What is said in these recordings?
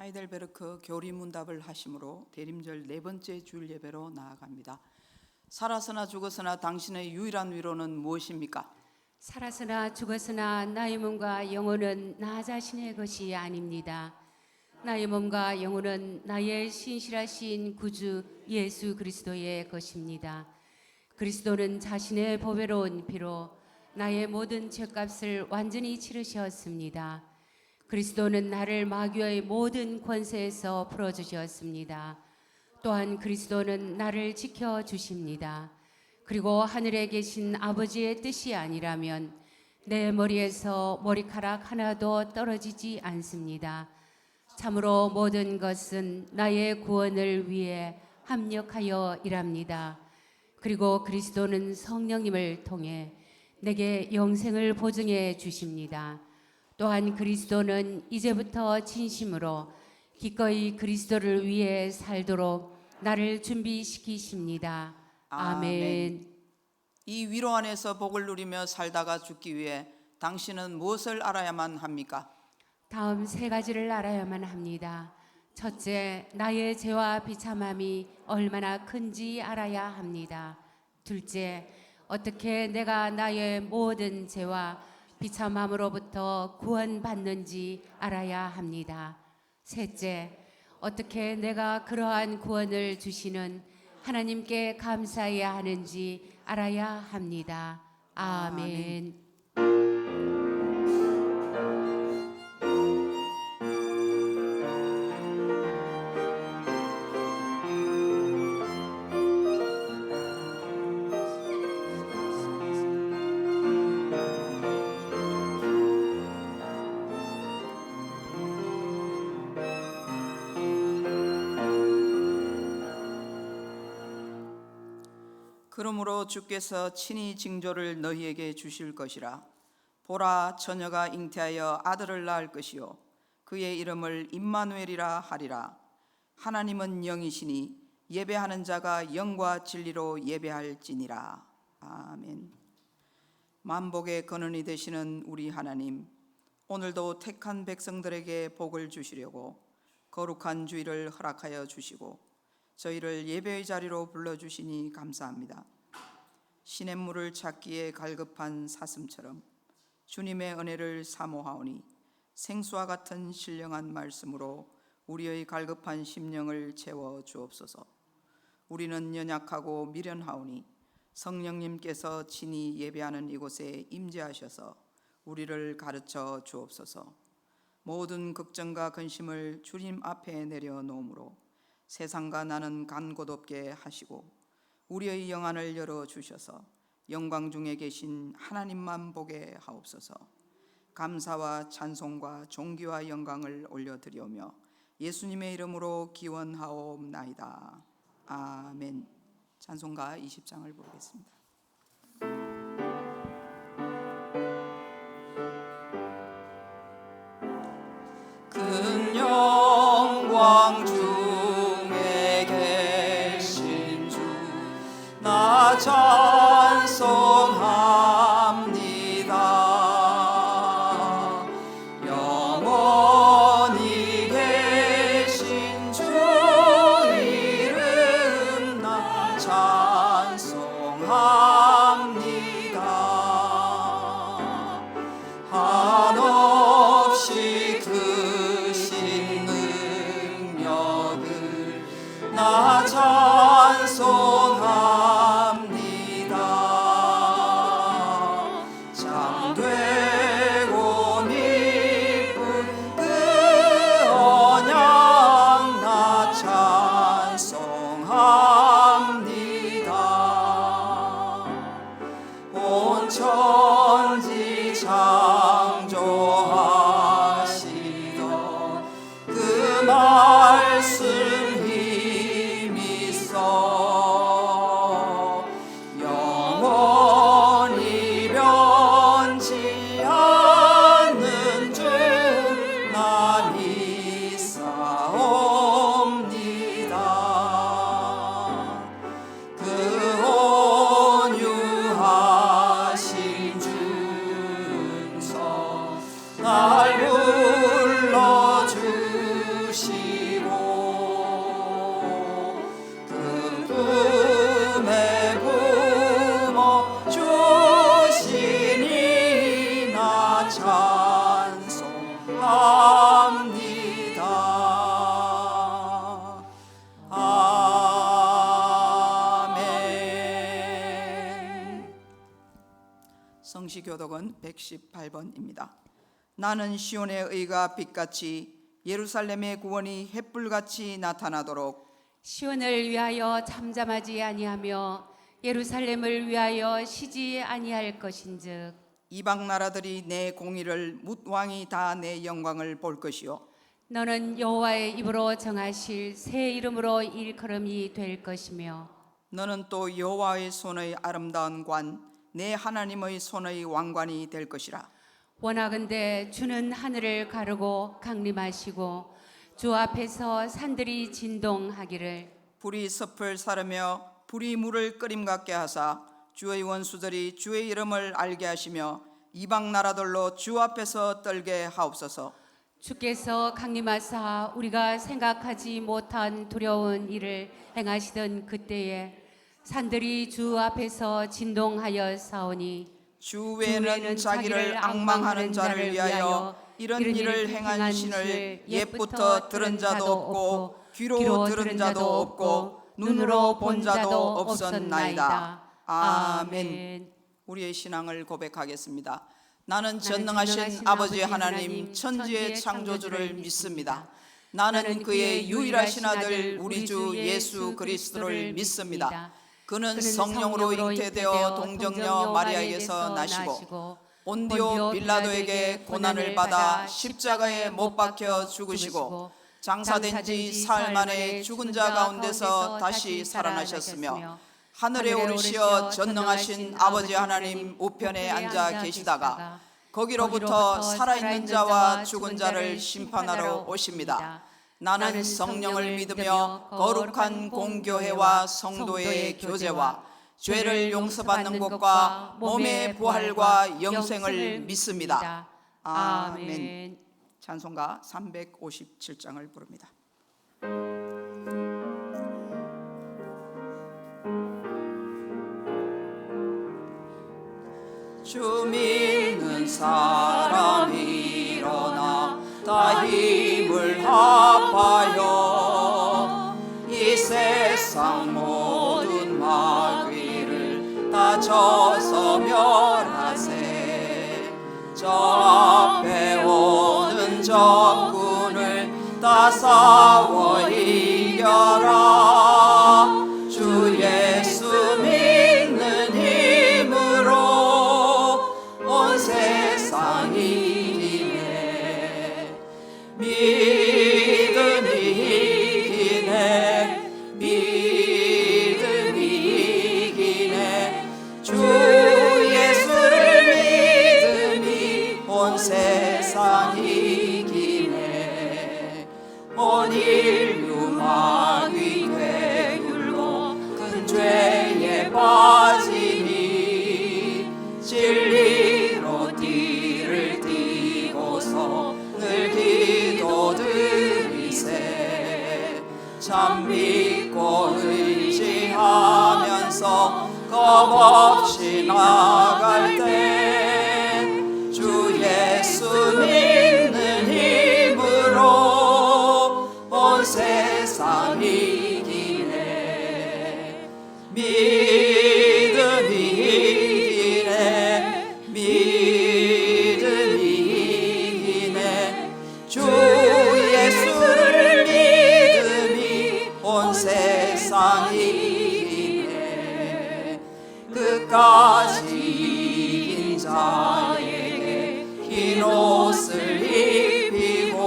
하이델베르크 교리문답을 하심으로 대림절 네 번째 주일 예배로 나아갑니다. 살아서나 죽었으나 당신의 유일한 위로는 무엇입니까? 살아서나 죽었으나 나의 몸과 영혼은 나 자신의 것이 아닙니다. 나의 몸과 영혼은 나의 신실하신 구주 예수 그리스도의 것입니다. 그리스도는 자신의 보배로운 피로 나의 모든 죄값을 완전히 치르셨습니다. 그리스도는 나를 마귀의 모든 권세에서 풀어주셨습니다. 또한 그리스도는 나를 지켜주십니다. 그리고 하늘에 계신 아버지의 뜻이 아니라면 내 머리에서 머리카락 하나도 떨어지지 않습니다. 참으로 모든 것은 나의 구원을 위해 합력하여 일합니다. 그리고 그리스도는 성령님을 통해 내게 영생을 보증해 주십니다. 또한 그리스도는 이제부터 진심으로 기꺼이 그리스도를 위해 살도록 나를 준비시키십니다. 아멘. 이 위로 안에서 복을 누리며 살다가 죽기 위해 당신은 무엇을 알아야만 합니까? 다음 세 가지를 알아야만 합니다. 첫째, 나의 죄와 비참함이 얼마나 큰지 알아야 합니다. 둘째, 어떻게 내가 나의 모든 죄와 비참함으로부터 구원받는지 알아야 합니다. 셋째, 어떻게 내가 그러한 구원을 주시는 하나님께 감사해야 하는지 알아야 합니다. 아멘. 그러므로 주께서 친히 징조를 너희에게 주실 것이라. 보라, 처녀가 잉태하여 아들을 낳을 것이요 그의 이름을 임마누엘이라 하리라. 하나님은 영이시니 예배하는 자가 영과 진리로 예배할지니라. 아멘. 만복의 근원이 되시는 우리 하나님, 오늘도 택한 백성들에게 복을 주시려고 거룩한 주일을 허락하여 주시고 저희를 예배의 자리로 불러주시니 감사합니다. 시냇물을 찾기에 갈급한 사슴처럼 주님의 은혜를 사모하오니 생수와 같은 신령한 말씀으로 우리의 갈급한 심령을 채워 주옵소서. 우리는 연약하고 미련하오니 성령님께서 친히 예배하는 이곳에 임재하셔서 우리를 가르쳐 주옵소서. 모든 걱정과 근심을 주님 앞에 내려놓음으로 세상과 나는 간 곳 없게 하시고 우리의 영안을 열어주셔서 영광 중에 계신 하나님만 보게 하옵소서. 감사와 찬송과 존귀와 영광을 올려드리오며 예수님의 이름으로 기원하옵나이다. 아멘. 찬송가 20장을 부르겠습니다. 큰 영광 중에 계신 주 나 찬송합니다. 영원히 계신 주 이름 나 찬송합니다. 한없이 크신 능력을 나 찬송합니다. 참되고 미쁜 그 언약 나 찬송합니다. 온 천지 창조하시던 그 말씀 힘있어 영원히 변치 않는 줄 나 믿사옵니다. 그 온유하신 준서 날 불러주시 찬송합니다. 아멘. 성시교독은 118번입니다. 나는 시온의 의가 빛같이 예루살렘의 구원이 햇불같이 나타나도록 시온을 위하여 잠잠하지 아니하며 예루살렘을 위하여 쉬지 아니할 것인즉 이방 나라들이 내 공의를 뭇 왕이 다 내 영광을 볼 것이요 너는 여호와의 입으로 정하실 새 이름으로 일컬음이 될 것이며 너는 또 여호와의 손의 아름다운 관 내 하나님의 손의 왕관이 될 것이라. 원하건대 주는 하늘을 가르고 강림하시고 주 앞에서 산들이 진동하기를 불이 섭을 사르며 불이 물을 끓임 같게 하사 주의 원수들이 주의 이름을 알게 하시며 이방 나라들로 주 앞에서 떨게 하옵소서. 주께서 강림하사 우리가 생각하지 못한 두려운 일을 행하시던 그때에 산들이 주 앞에서 진동하여 사오니 주 외에는 자기를 앙망하는 자를 위하여 이런 일을 행한 신을 옛부터 들은 자도 없고 귀로 들은 자도 없고 눈으로 본 자도 없었나이다. 아멘. 우리의 신앙을 고백하겠습니다. 나는 전능하신 아버지 하나님 천지의 창조주를 믿습니다. 나는 그의 유일하신 아들 우리 주 예수 그리스도를 믿습니다. 그는 성령으로 잉태되어 동정녀 마리아에게서 나시고 본디오 빌라도에게 고난을 받아 십자가에 못 박혀 죽으시고 장사된 지 사흘 만에 죽은 자 가운데서 다시 살아나셨으며 하늘에 오르시어 전능하신 아버지 하나님 우편에 앉아 계시다가 거기로부터 살아있는 자와 죽은 자를 심판하러 오십니다. 나는 성령을 믿으며 거룩한 공교회와 성도의 교제와 죄를 용서받는 것과 몸의 부활과 영생을 믿습니다. 아멘. 찬송가 357장을 부릅니다. 주 믿는 사람이 일어나 다 힘을 합하여 이 세상 모든 마귀를 다 쳐서 멸하세. 저 앞에 오는 적군을 다 싸워 이겨라. 주 예수 믿는 힘으로 온 세상 이기네. 믿음이 이기네. 믿음이 이기네. 주 예수를 믿음이 온 세상 이기네. 온 인류 마귀 괴율로 큰 죄에 빠지니 진리로 띠를 띠고서 늘 기도드리세. 참 믿고 의지하면서 겁없이 나갈 때 주 예수 믿는 힘으로 온 세상 이기네. 믿음이 이기네. 믿음이 이기네. 주 예수를 믿음이 온 세상 이기네. 끝까지 이긴 자에게 흰 옷을 입히고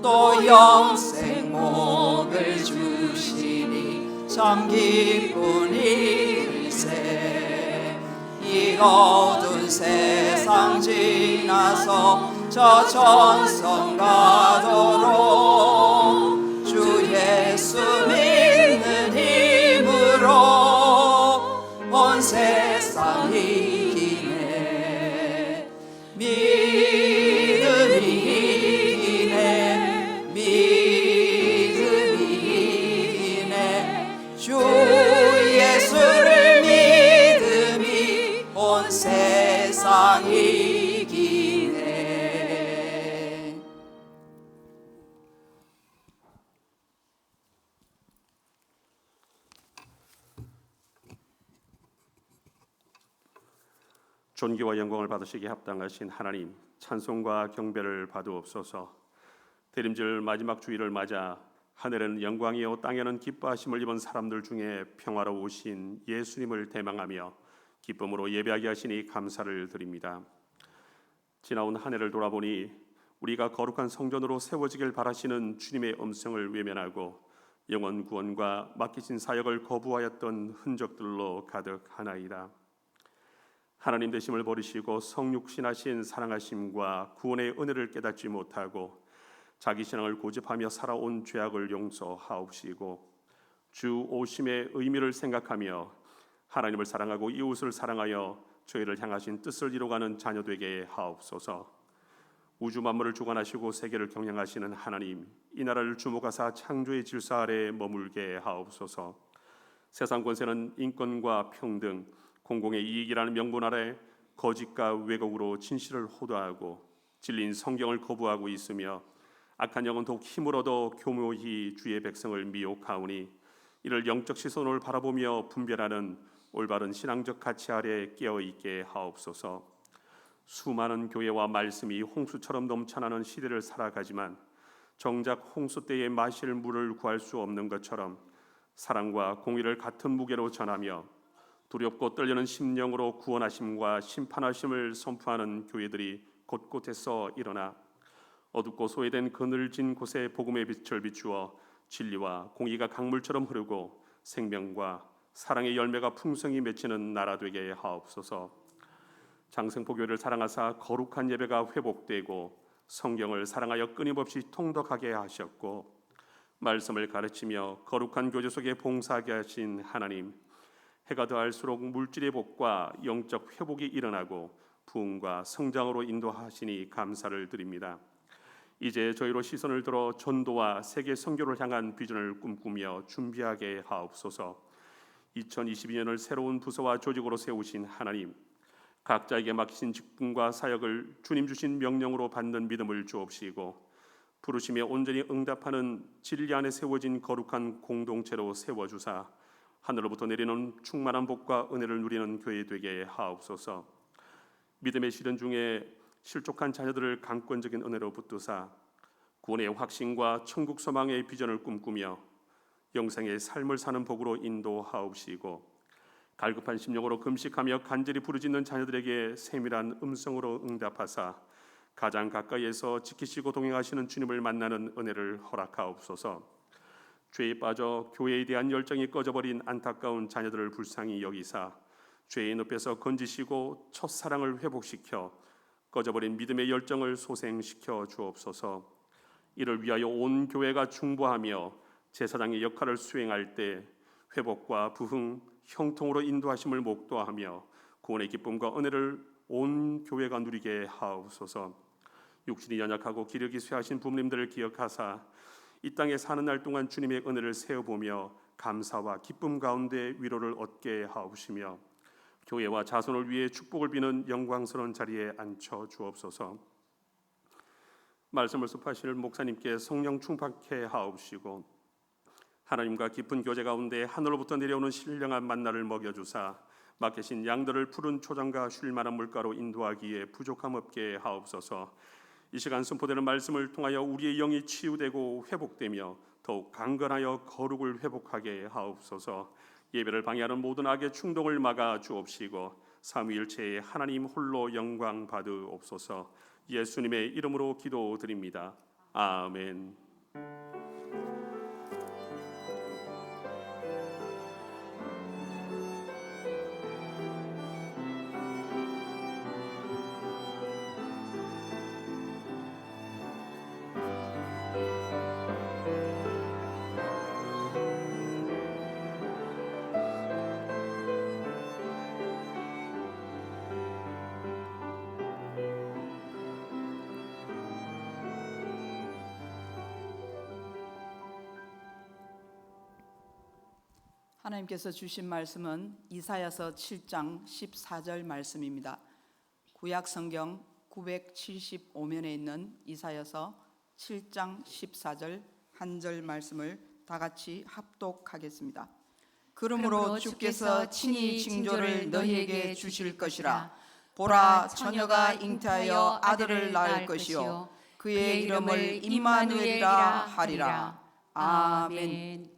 또 영생 목을 주시니 참 기쁜 일세. 이 어두운 세상 지나서 저 천성 가도록 주 예수 믿는 힘으로 온 세상 이기네. 믿음이 이기네. 믿음이 이기네. 주 예수를 믿음이 온 세상 이기네. 존귀와 영광을 받으시기에 합당하신 하나님, 찬송과 경배를 받으옵소서. 대림절 마지막 주일을 맞아 하늘에는 영광이요 땅에는 기뻐하심을 입은 사람들 중에 평화로 오신 예수님을 대망하며 기쁨으로 예배하게 하시니 감사를 드립니다. 지나온 한 해를 돌아보니 우리가 거룩한 성전으로 세워지길 바라시는 주님의 음성을 외면하고 영원 구원과 맡기신 사역을 거부하였던 흔적들로 가득하나이다. 하나님 되심을 버리시고 성육신하신 사랑하심과 구원의 은혜를 깨닫지 못하고 자기 신앙을 고집하며 살아온 죄악을 용서하옵시고 주 오심의 의미를 생각하며 하나님을 사랑하고 이웃을 사랑하여 저희를 향하신 뜻을 이루어가는 자녀 되게 하옵소서. 우주 만물을 주관하시고 세계를 경영하시는 하나님, 이 나라를 주목하사 창조의 질서 아래 머물게 하옵소서. 세상 권세는 인권과 평등, 공공의 이익이라는 명분 아래 거짓과 왜곡으로 진실을 호도하고 진리인 성경을 거부하고 있으며 악한 영은 더욱 힘을 얻어 교묘히 주의 백성을 미혹하오니 이를 영적 시선을 바라보며 분별하는 올바른 신앙적 가치 아래 깨어있게 하옵소서. 수많은 교회와 말씀이 홍수처럼 넘쳐나는 시대를 살아가지만 정작 홍수 때에 마실 물을 구할 수 없는 것처럼 사랑과 공의를 같은 무게로 전하며 두렵고 떨리는 심령으로 구원하심과 심판하심을 선포하는 교회들이 곳곳에서 일어나 어둡고 소외된 그늘진 곳에 복음의 빛을 비추어 진리와 공의가 강물처럼 흐르고 생명과 사랑의 열매가 풍성히 맺히는 나라 되게 하옵소서. 장생포교회를 사랑하사 거룩한 예배가 회복되고 성경을 사랑하여 끊임없이 통독하게 하셨고 말씀을 가르치며 거룩한 교제 속에 봉사하게 하신 하나님, 해가 더할수록 물질의 복과 영적 회복이 일어나고 부흥과 성장으로 인도하시니 감사를 드립니다. 이제 저희로 시선을 들어 전도와 세계 선교를 향한 비전을 꿈꾸며 준비하게 하옵소서. 2022년을 새로운 부서와 조직으로 세우신 하나님, 각자에게 맡기신 직분과 사역을 주님 주신 명령으로 받는 믿음을 주옵시고 부르심에 온전히 응답하는 진리 안에 세워진 거룩한 공동체로 세워주사 하늘로부터 내리는 충만한 복과 은혜를 누리는 교회 되게 하옵소서. 믿음의 시련 중에 실족한 자녀들을 강권적인 은혜로 붙드사 구원의 확신과 천국 소망의 비전을 꿈꾸며 영생의 삶을 사는 복으로 인도하옵시고 갈급한 심령으로 금식하며 간절히 부르짖는 자녀들에게 세밀한 음성으로 응답하사 가장 가까이에서 지키시고 동행하시는 주님을 만나는 은혜를 허락하옵소서. 죄에 빠져 교회에 대한 열정이 꺼져버린 안타까운 자녀들을 불쌍히 여기사 죄의 늪에서 건지시고 첫사랑을 회복시켜 꺼져버린 믿음의 열정을 소생시켜 주옵소서. 이를 위하여 온 교회가 중보하며 제사장의 역할을 수행할 때 회복과 부흥, 형통으로 인도하심을 목도하며 구원의 기쁨과 은혜를 온 교회가 누리게 하옵소서. 육신이 연약하고 기력이 쇠하신 부모님들을 기억하사 이 땅에 사는 날 동안 주님의 은혜를 세어보며 감사와 기쁨 가운데 위로를 얻게 하옵시며 교회와 자손을 위해 축복을 비는 영광스러운 자리에 앉혀 주옵소서. 말씀을 습하실 목사님께 성령 충만케 하옵시고 하나님과 깊은 교제 가운데 하늘로부터 내려오는 신령한 만나를 먹여주사 맡기신 양들을 푸른 초장과 쉴만한 물가로 인도하기에 부족함 없게 하옵소서. 이 시간 선포되는 말씀을 통하여 우리의 영이 치유되고 회복되며 더욱 강건하여 거룩을 회복하게 하옵소서. 예배를 방해하는 모든 악의 충동을 막아 주옵시고 삼위일체의 하나님 홀로 영광 받으옵소서. 예수님의 이름으로 기도드립니다. 아멘. 하나님께서 주신 말씀은 이사야서 7장 14절 말씀입니다. 구약 성경 975면에 있는 이사야서 7장 14절 한 절 말씀을 다 같이 합독하겠습니다. 그러므로 주께서 친히 징조를 너희에게 주실 것이라. 보라 처녀가 잉태하여 아들을 낳을 것이요 그의 이름을 임마누엘이라 하리라. 아멘.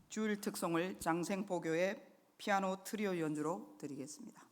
주일 특송을 장생포교의 피아노 트리오 연주로 드리겠습니다.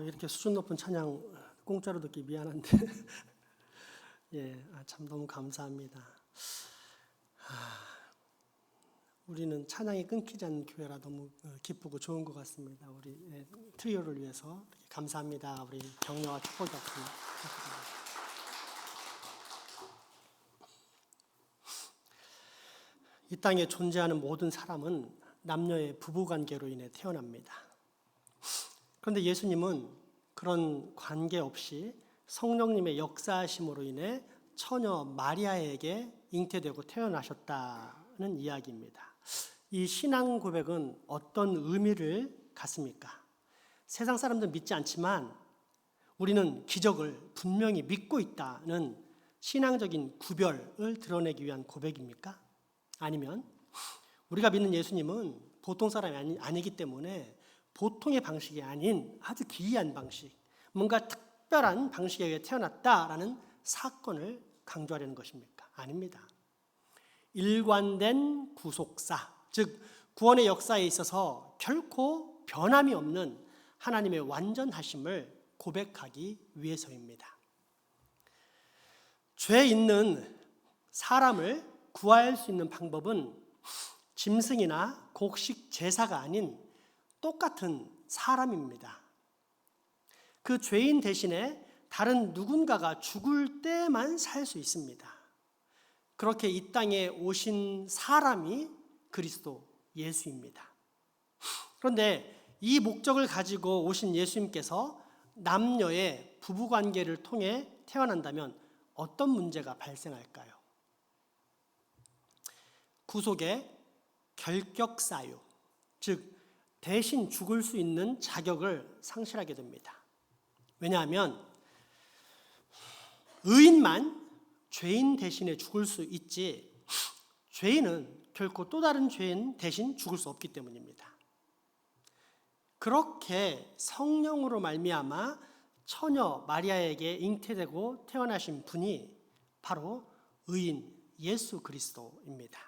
이렇게 수준 높은 찬양 공짜로 듣기 미안한데 예, 참 너무 감사합니다. 우리는 찬양이 끊기지 않는 교회라 너무 기쁘고 좋은 것 같습니다. 우리 트리오를 위해서 감사합니다. 우리 격려와 축복 덕분에 이 땅에 존재하는 모든 사람은 남녀의 부부관계로 인해 태어납니다. 그런데 예수님은 그런 관계 없이 성령님의 역사하심으로 인해 처녀 마리아에게 잉태되고 태어나셨다는 이야기입니다. 이 신앙 고백은 어떤 의미를 갖습니까? 세상 사람들은 믿지 않지만 우리는 기적을 분명히 믿고 있다는 신앙적인 구별을 드러내기 위한 고백입니까? 아니면 우리가 믿는 예수님은 보통 사람이 아니기 때문에 보통의 방식이 아닌 아주 기이한 방식, 뭔가 특별한 방식에 의해 태어났다라는 사건을 강조하려는 것입니까? 아닙니다. 일관된 구속사, 즉 구원의 역사에 있어서 결코 변함이 없는 하나님의 완전하심을 고백하기 위해서입니다. 죄 있는 사람을 구할 수 있는 방법은 짐승이나 곡식 제사가 아닌 똑같은 사람입니다. 그 죄인 대신에 다른 누군가가 죽을 때만 살 수 있습니다. 그렇게 이 땅에 오신 사람이 그리스도 예수입니다. 그런데 이 목적을 가지고 오신 예수님께서 남녀의 부부관계를 통해 태어난다면 어떤 문제가 발생할까요? 구속의 결격사유, 즉 대신 죽을 수 있는 자격을 상실하게 됩니다. 왜냐하면 의인만 죄인 대신에 죽을 수 있지 죄인은 결코 또 다른 죄인 대신 죽을 수 없기 때문입니다. 그렇게 성령으로 말미암아 처녀 마리아에게 잉태되고 태어나신 분이 바로 의인 예수 그리스도입니다.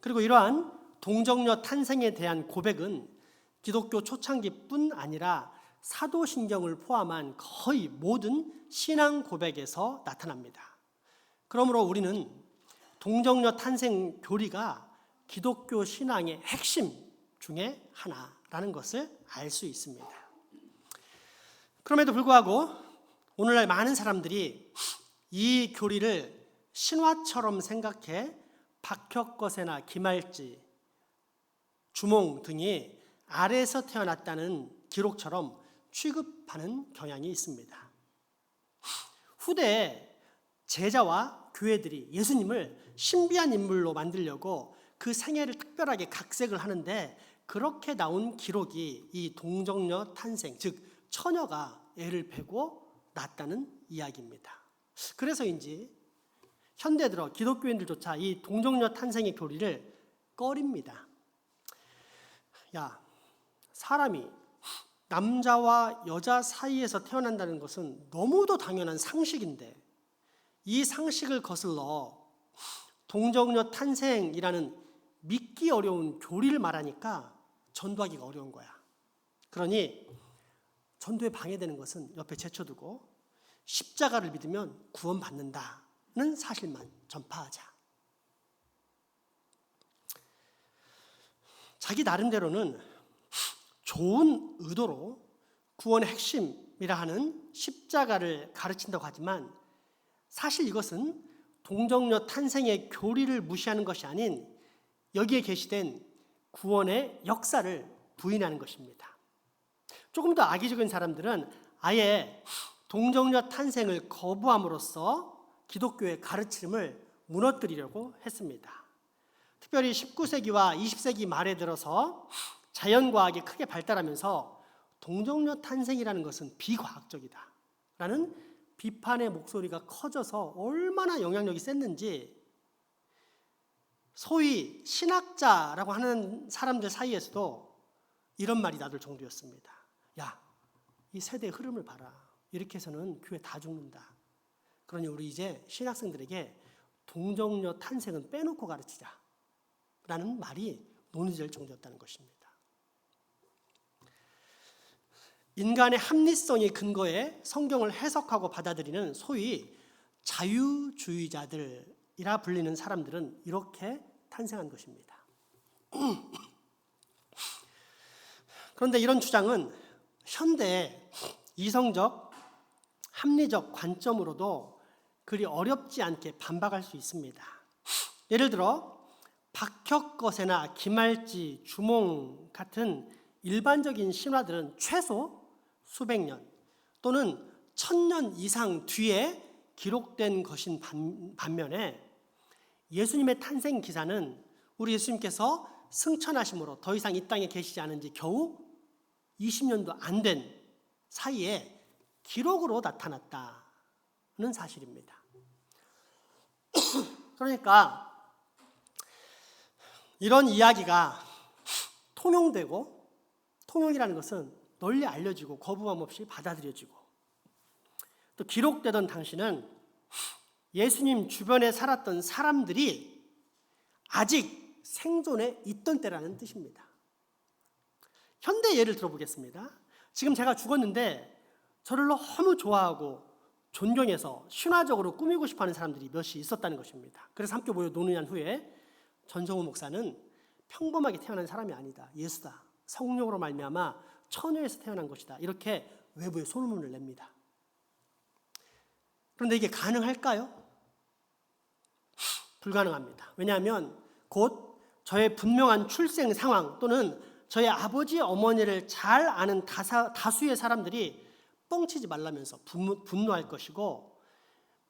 그리고 이러한 동정녀 탄생에 대한 고백은 기독교 초창기뿐 아니라 사도신경을 포함한 거의 모든 신앙 고백에서 나타납니다. 그러므로 우리는 동정녀 탄생 교리가 기독교 신앙의 핵심 중에 하나라는 것을 알 수 있습니다. 그럼에도 불구하고 오늘날 많은 사람들이 이 교리를 신화처럼 생각해 박혁거세나 김할지, 주몽 등이 아래에서 태어났다는 기록처럼 취급하는 경향이 있습니다. 후대에 제자와 교회들이 예수님을 신비한 인물로 만들려고 그 생애를 특별하게 각색을 하는데 그렇게 나온 기록이 이 동정녀 탄생, 즉 처녀가 애를 패고 낳았다는 이야기입니다. 그래서인지 현대 들어 기독교인들조차 이 동정녀 탄생의 교리를 꺼립니다. 야, 사람이 남자와 여자 사이에서 태어난다는 것은 너무도 당연한 상식인데 이 상식을 거슬러 동정녀 탄생이라는 믿기 어려운 교리를 말하니까 전도하기가 어려운 거야. 그러니 전도에 방해되는 것은 옆에 제쳐두고 십자가를 믿으면 구원받는다는 사실만 전파하자. 자기 나름대로는 좋은 의도로 구원의 핵심이라 하는 십자가를 가르친다고 하지만 사실 이것은 동정녀 탄생의 교리를 무시하는 것이 아닌 여기에 게시된 구원의 역사를 부인하는 것입니다. 조금 더 악의적인 사람들은 아예 동정녀 탄생을 거부함으로써 기독교의 가르침을 무너뜨리려고 했습니다. 특별히 19세기와 20세기 말에 들어서 자연과학이 크게 발달하면서 동정녀 탄생이라는 것은 비과학적이다 라는 비판의 목소리가 커져서 얼마나 영향력이 셌는지 소위 신학자라고 하는 사람들 사이에서도 이런 말이 나돌 정도였습니다. 야, 이 세대의 흐름을 봐라. 이렇게 해서는 교회 다 죽는다. 그러니 우리 이제 신학생들에게 동정녀 탄생은 빼놓고 가르치자 라는 말이 논의될 정도였다는 것입니다. 인간의 합리성이 근거에 성경을 해석하고 받아들이는 소위 자유주의자들이라 불리는 사람들은 이렇게 탄생한 것입니다. 그런데 이런 주장은 현대의 이성적, 합리적 관점으로도 그리 어렵지 않게 반박할 수 있습니다. 예를 들어 박혁거세나 김할지, 주몽 같은 일반적인 신화들은 최소 수백 년 또는 1000년 이상 뒤에 기록된 것인 반면에 예수님의 탄생 기사는 우리 예수님께서 승천하심으로 더 이상 이 땅에 계시지 않은 지 겨우 20년도 안 된 사이에 기록으로 나타났다는 사실입니다. 그러니까 이런 이야기가 통용되고 통용이라는 것은 널리 알려지고 거부감 없이 받아들여지고 또 기록되던 당시는 예수님 주변에 살았던 사람들이 아직 생존해 있던 때라는 뜻입니다. 현대 예를 들어보겠습니다. 지금 제가 죽었는데 저를 너무 좋아하고 존경해서 신화적으로 꾸미고 싶어하는 사람들이 몇이 있었다는 것입니다. 그래서 함께 모여 논의한 후에 전성우 목사는 평범하게 태어난 사람이 아니다. 예수다. 성령으로 말미암아 처녀에서 태어난 것이다. 이렇게 외부에 소문을 냅니다. 그런데 이게 가능할까요? 불가능합니다. 왜냐하면 곧 저의 분명한 출생 상황 또는 저의 아버지 어머니를 잘 아는 다수의 사람들이 뻥치지 말라면서 분노할 것이고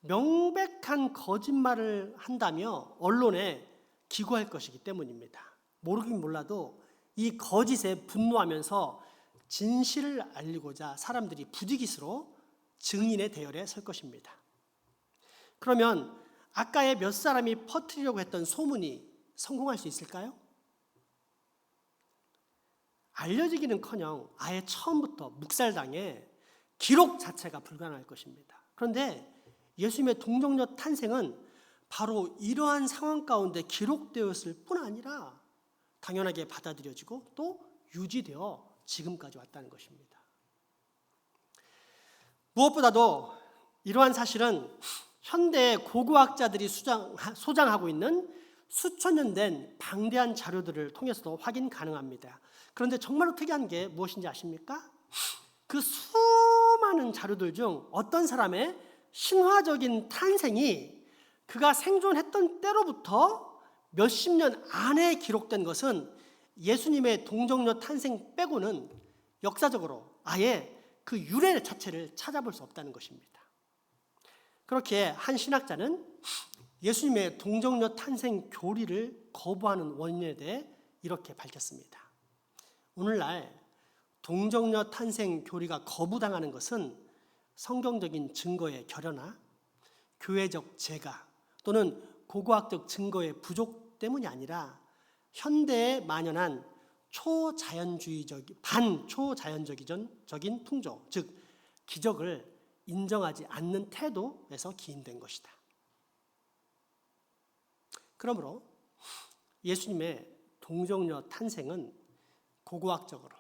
명백한 거짓말을 한다며 언론에 기고할 것이기 때문입니다. 모르긴 몰라도 이 거짓에 분노하면서 진실을 알리고자 사람들이 부지기수로 증인의 대열에 설 것입니다. 그러면 아까의 몇 사람이 퍼뜨리려고 했던 소문이 성공할 수 있을까요? 알려지기는커녕 아예 처음부터 묵살당해 기록 자체가 불가능할 것입니다. 그런데 예수님의 동정녀 탄생은 바로 이러한 상황 가운데 기록되었을 뿐 아니라 당연하게 받아들여지고 또 유지되어 지금까지 왔다는 것입니다. 무엇보다도 이러한 사실은 현대 고고학자들이 소장하고 있는 수천 년 된 방대한 자료들을 통해서도 확인 가능합니다. 그런데 정말로 특이한 게 무엇인지 아십니까? 그 수많은 자료들 중 어떤 사람의 신화적인 탄생이 그가 생존했던 때로부터 몇십 년 안에 기록된 것은 예수님의 동정녀 탄생 빼고는 역사적으로 아예 그 유래 자체를 찾아볼 수 없다는 것입니다. 그렇게 한 신학자는 예수님의 동정녀 탄생 교리를 거부하는 원인에 대해 이렇게 밝혔습니다. 오늘날 동정녀 탄생 교리가 거부당하는 것은 성경적인 증거의 결여나 교회적 재가 또는 고고학적 증거의 부족 때문이 아니라 현대에 만연한 반초자연적인 풍조, 즉 기적을 인정하지 않는 태도에서 기인된 것이다. 그러므로 예수님의 동정녀 탄생은 고고학적으로,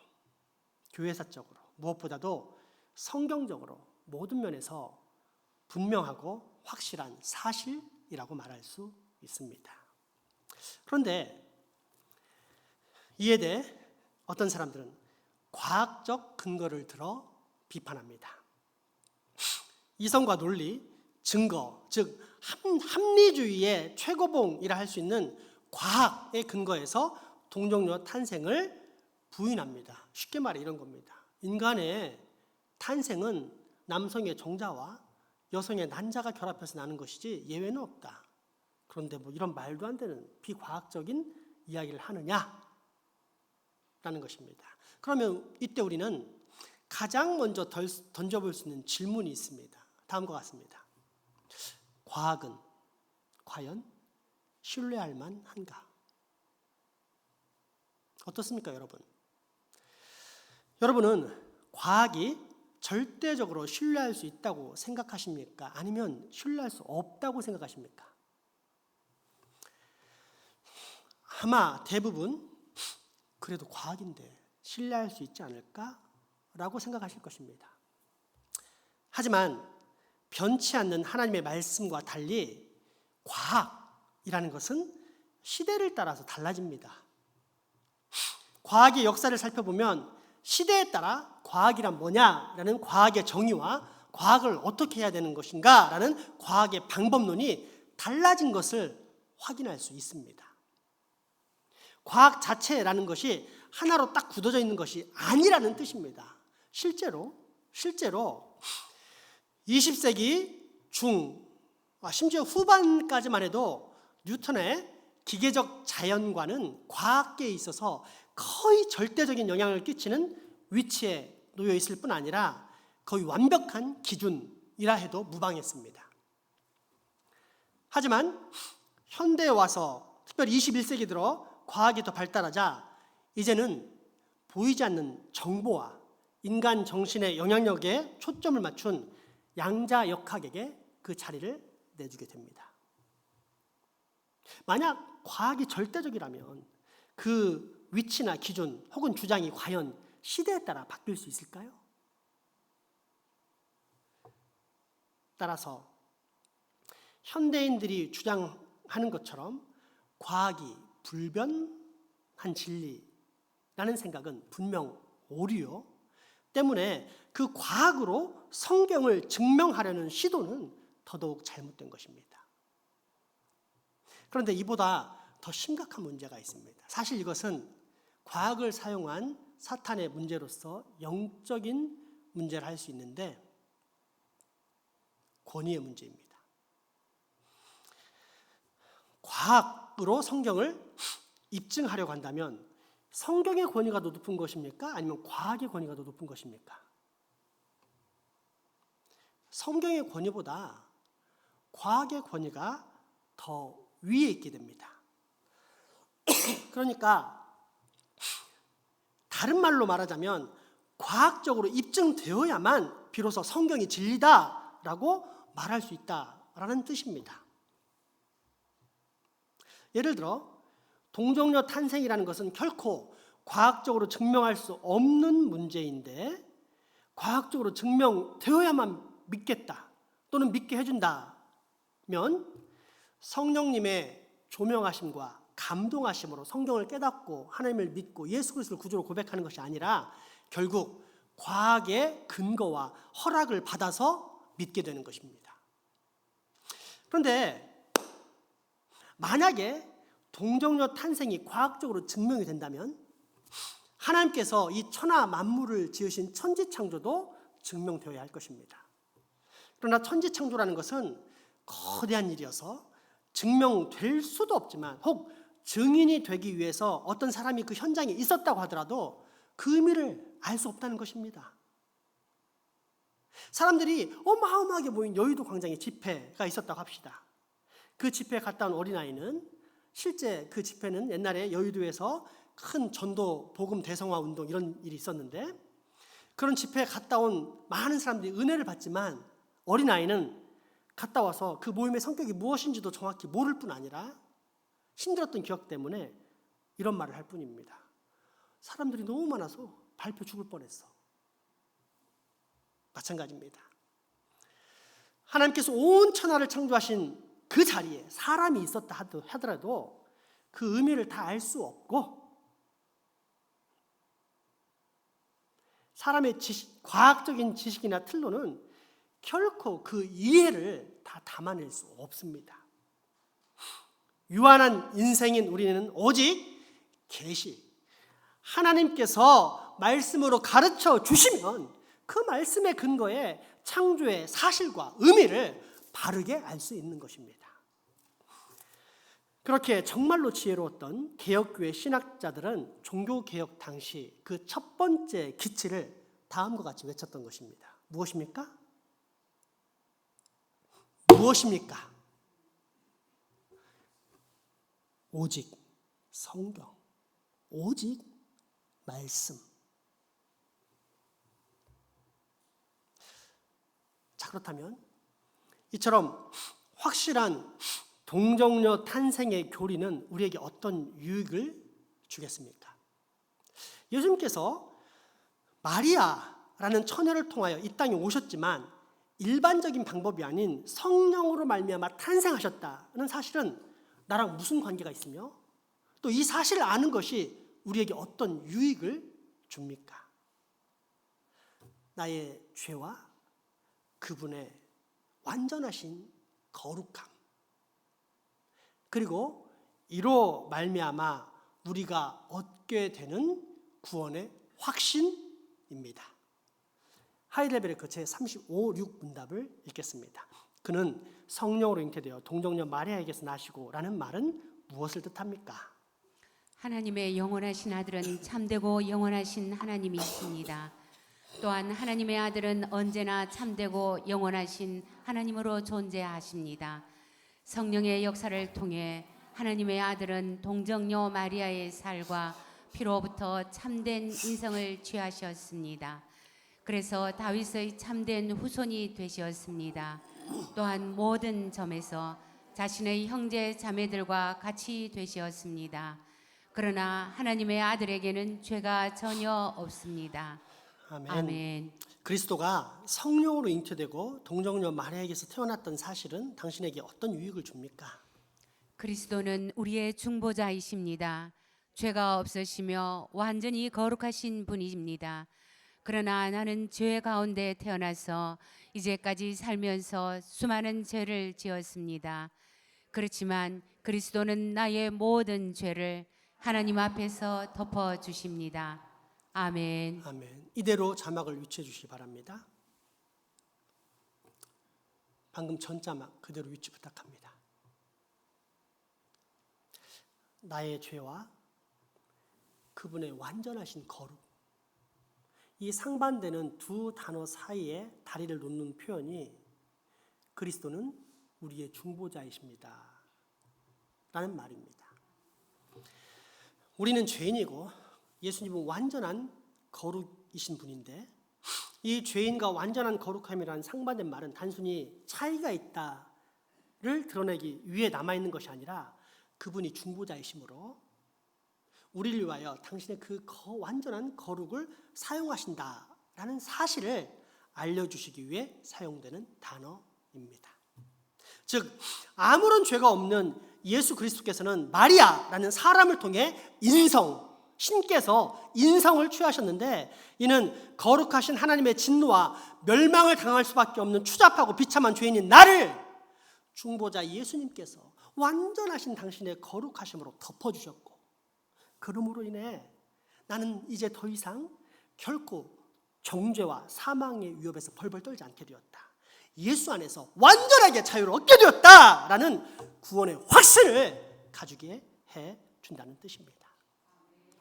교회사적으로, 무엇보다도 성경적으로 모든 면에서 분명하고 확실한 사실이라고 말할 수 있습니다. 그런데 이에 대해 어떤 사람들은 과학적 근거를 들어 비판합니다. 이성과 논리, 증거, 즉 합리주의의 최고봉이라 할 수 있는 과학의 근거에서 동정녀 탄생을 부인합니다. 쉽게 말해 이런 겁니다. 인간의 탄생은 남성의 정자와 여성의 난자가 결합해서 나는 것이지 예외는 없다. 그런데 뭐 이런 말도 안 되는 비과학적인 이야기를 하느냐? 라는 것입니다. 그러면 이때 우리는 가장 먼저 던져볼 수 있는 질문이 있습니다. 다음과 같습니다. 과학은 과연 신뢰할 만한가? 어떻습니까, 여러분? 여러분은 과학이 절대적으로 신뢰할 수 있다고 생각하십니까? 아니면 신뢰할 수 없다고 생각하십니까? 아마 대부분 그래도 과학인데 신뢰할 수 있지 않을까라고 생각하실 것입니다. 하지만 변치 않는 하나님의 말씀과 달리 과학이라는 것은 시대를 따라서 달라집니다. 과학의 역사를 살펴보면 시대에 따라 과학이란 뭐냐라는 과학의 정의와 과학을 어떻게 해야 되는 것인가라는 과학의 방법론이 달라진 것을 확인할 수 있습니다. 과학 자체라는 것이 하나로 딱 굳어져 있는 것이 아니라는 뜻입니다. 실제로 20세기 심지어 후반까지만 해도 뉴턴의 기계적 자연과는 과학계에 있어서 거의 절대적인 영향을 끼치는 위치에 놓여 있을 뿐 아니라 거의 완벽한 기준이라 해도 무방했습니다. 하지만 현대에 와서 특별히 21세기 들어 과학이 더 발달하자 이제는 보이지 않는 정보와 인간 정신의 영향력에 초점을 맞춘 양자 역학에게 그 자리를 내주게 됩니다. 만약 과학이 절대적이라면 그 위치나 기준 혹은 주장이 과연 시대에 따라 바뀔 수 있을까요? 따라서 현대인들이 주장하는 것처럼 과학이 불변한 진리라는 생각은 분명 오류요. 때문에 그 과학으로 성경을 증명하려는 시도는 더더욱 잘못된 것입니다. 그런데 이보다 더 심각한 문제가 있습니다. 사실 이것은 과학을 사용한 사탄의 문제로서 영적인 문제를 할 수 있는데 권위의 문제입니다. 과학으로 성경을 입증하려고 한다면 성경의 권위가 더 높은 것입니까? 아니면 과학의 권위가 더 높은 것입니까? 성경의 권위보다 과학의 권위가 더 위에 있게 됩니다. 그러니까 다른 말로 말하자면 과학적으로 입증되어야만 비로소 성경이 진리다라고 말할 수 있다라는 뜻입니다. 예를 들어 동정녀 탄생이라는 것은 결코 과학적으로 증명할 수 없는 문제인데 과학적으로 증명되어야만 믿겠다 또는 믿게 해준다면 성령님의 조명하심과 감동하심으로 성경을 깨닫고 하나님을 믿고 예수 그리스도를 구주로 고백하는 것이 아니라 결국 과학의 근거와 허락을 받아서 믿게 되는 것입니다. 그런데 만약에 동정녀 탄생이 과학적으로 증명이 된다면 하나님께서 이 천하 만물을 지으신 천지창조도 증명되어야 할 것입니다. 그러나 천지창조라는 것은 거대한 일이어서 증명될 수도 없지만 혹 증인이 되기 위해서 어떤 사람이 그 현장에 있었다고 하더라도 그 의미를 알 수 없다는 것입니다. 사람들이 어마어마하게 모인 여의도 광장에 집회가 있었다고 합시다. 그 집회에 갔다 온 어린아이는 실제 그 집회는 옛날에 여의도에서 큰 전도 복음 대성화 운동 이런 일이 있었는데 그런 집회에 갔다 온 많은 사람들이 은혜를 받지만 어린아이는 갔다 와서 그 모임의 성격이 무엇인지도 정확히 모를 뿐 아니라 힘들었던 기억 때문에 이런 말을 할 뿐입니다. 사람들이 너무 많아서 밟혀 죽을 뻔했어. 마찬가지입니다. 하나님께서 온 천하를 창조하신 그 자리에 사람이 있었다 하더라도 그 의미를 다 알 수 없고 사람의 과학적인 지식이나 틀로는 결코 그 이해를 다 담아낼 수 없습니다. 유한한 인생인 우리는 오직 계시, 하나님께서 말씀으로 가르쳐 주시면 그 말씀의 근거에 창조의 사실과 의미를 바르게 알 수 있는 것입니다. 그렇게 정말로 지혜로웠던 개혁교회 신학자들은 종교개혁 당시 그 첫 번째 기치를 다음과 같이 외쳤던 것입니다. 무엇입니까? 무엇입니까? 오직 성경, 오직 말씀. 자, 그렇다면 이처럼 확실한 동정녀 탄생의 교리는 우리에게 어떤 유익을 주겠습니까? 예수님께서 마리아라는 처녀를 통하여 이 땅에 오셨지만 일반적인 방법이 아닌 성령으로 말미암아 탄생하셨다는 사실은 나랑 무슨 관계가 있으며 또 이 사실을 아는 것이 우리에게 어떤 유익을 줍니까? 나의 죄와 그분의 완전하신 거룩함 그리고 이로 말미암아 우리가 얻게 되는 구원의 확신입니다. 하이레벨의 그 제35, 6 문답을 읽겠습니다. 그는 성령으로 잉태되어 동정녀 마리아에게서 나시고 라는 말은 무엇을 뜻합니까? 하나님의 영원하신 아들은 참되고 영원하신 하나님이십니다. 또한 하나님의 아들은 언제나 참되고 영원하신 하나님으로 존재하십니다. 성령의 역사를 통해 하나님의 아들은 동정녀 마리아의 살과 피로부터 참된 인성을 취하셨습니다. 그래서 다윗의 참된 후손이 되시었습니다. 또한 모든 점에서 자신의 형제 자매들과 같이 되시었습니다. 그러나 하나님의 아들에게는 죄가 전혀 없습니다. 아멘. 아멘. 그리스도가 성령으로 잉태되고 동정녀 마리아에게서 태어났던 사실은 당신에게 어떤 유익을 줍니까? 그리스도는 우리의 중보자이십니다. 죄가 없으시며 완전히 거룩하신 분이십니다. 그러나 나는 죄 가운데 태어나서 이제까지 살면서 수많은 죄를 지었습니다. 그렇지만 그리스도는 나의 모든 죄를 하나님 앞에서 덮어 주십니다. 아멘. 아멘. 이대로 자막을 위치해 주시기 바랍니다. 방금 전 자막 그대로 위치 부탁합니다. 나의 죄와 그분의 완전하신 거룩. 이 상반되는 두 단어 사이에 다리를 놓는 표현이 그리스도는 우리의 중보자이십니다. 라는 말입니다. 우리는 죄인이고 예수님은 완전한 거룩이신 분인데 이 죄인과 완전한 거룩함이라는 상반된 말은 단순히 차이가 있다를 드러내기 위해 남아있는 것이 아니라 그분이 중보자이심으로 우리를 위하여 당신의 그 완전한 거룩을 사용하신다라는 사실을 알려주시기 위해 사용되는 단어입니다. 즉 아무런 죄가 없는 예수 그리스도께서는 마리아라는 사람을 통해 신께서 인성을 취하셨는데 이는 거룩하신 하나님의 진노와 멸망을 당할 수밖에 없는 추잡하고 비참한 죄인인 나를 중보자 예수님께서 완전하신 당신의 거룩하심으로 덮어주셨고 그러므로 인해 나는 이제 더 이상 결코 정죄와 사망의 위협에서 벌벌 떨지 않게 되었다. 예수 안에서 완전하게 자유를 얻게 되었다라는 구원의 확신을 가지게 해준다는 뜻입니다.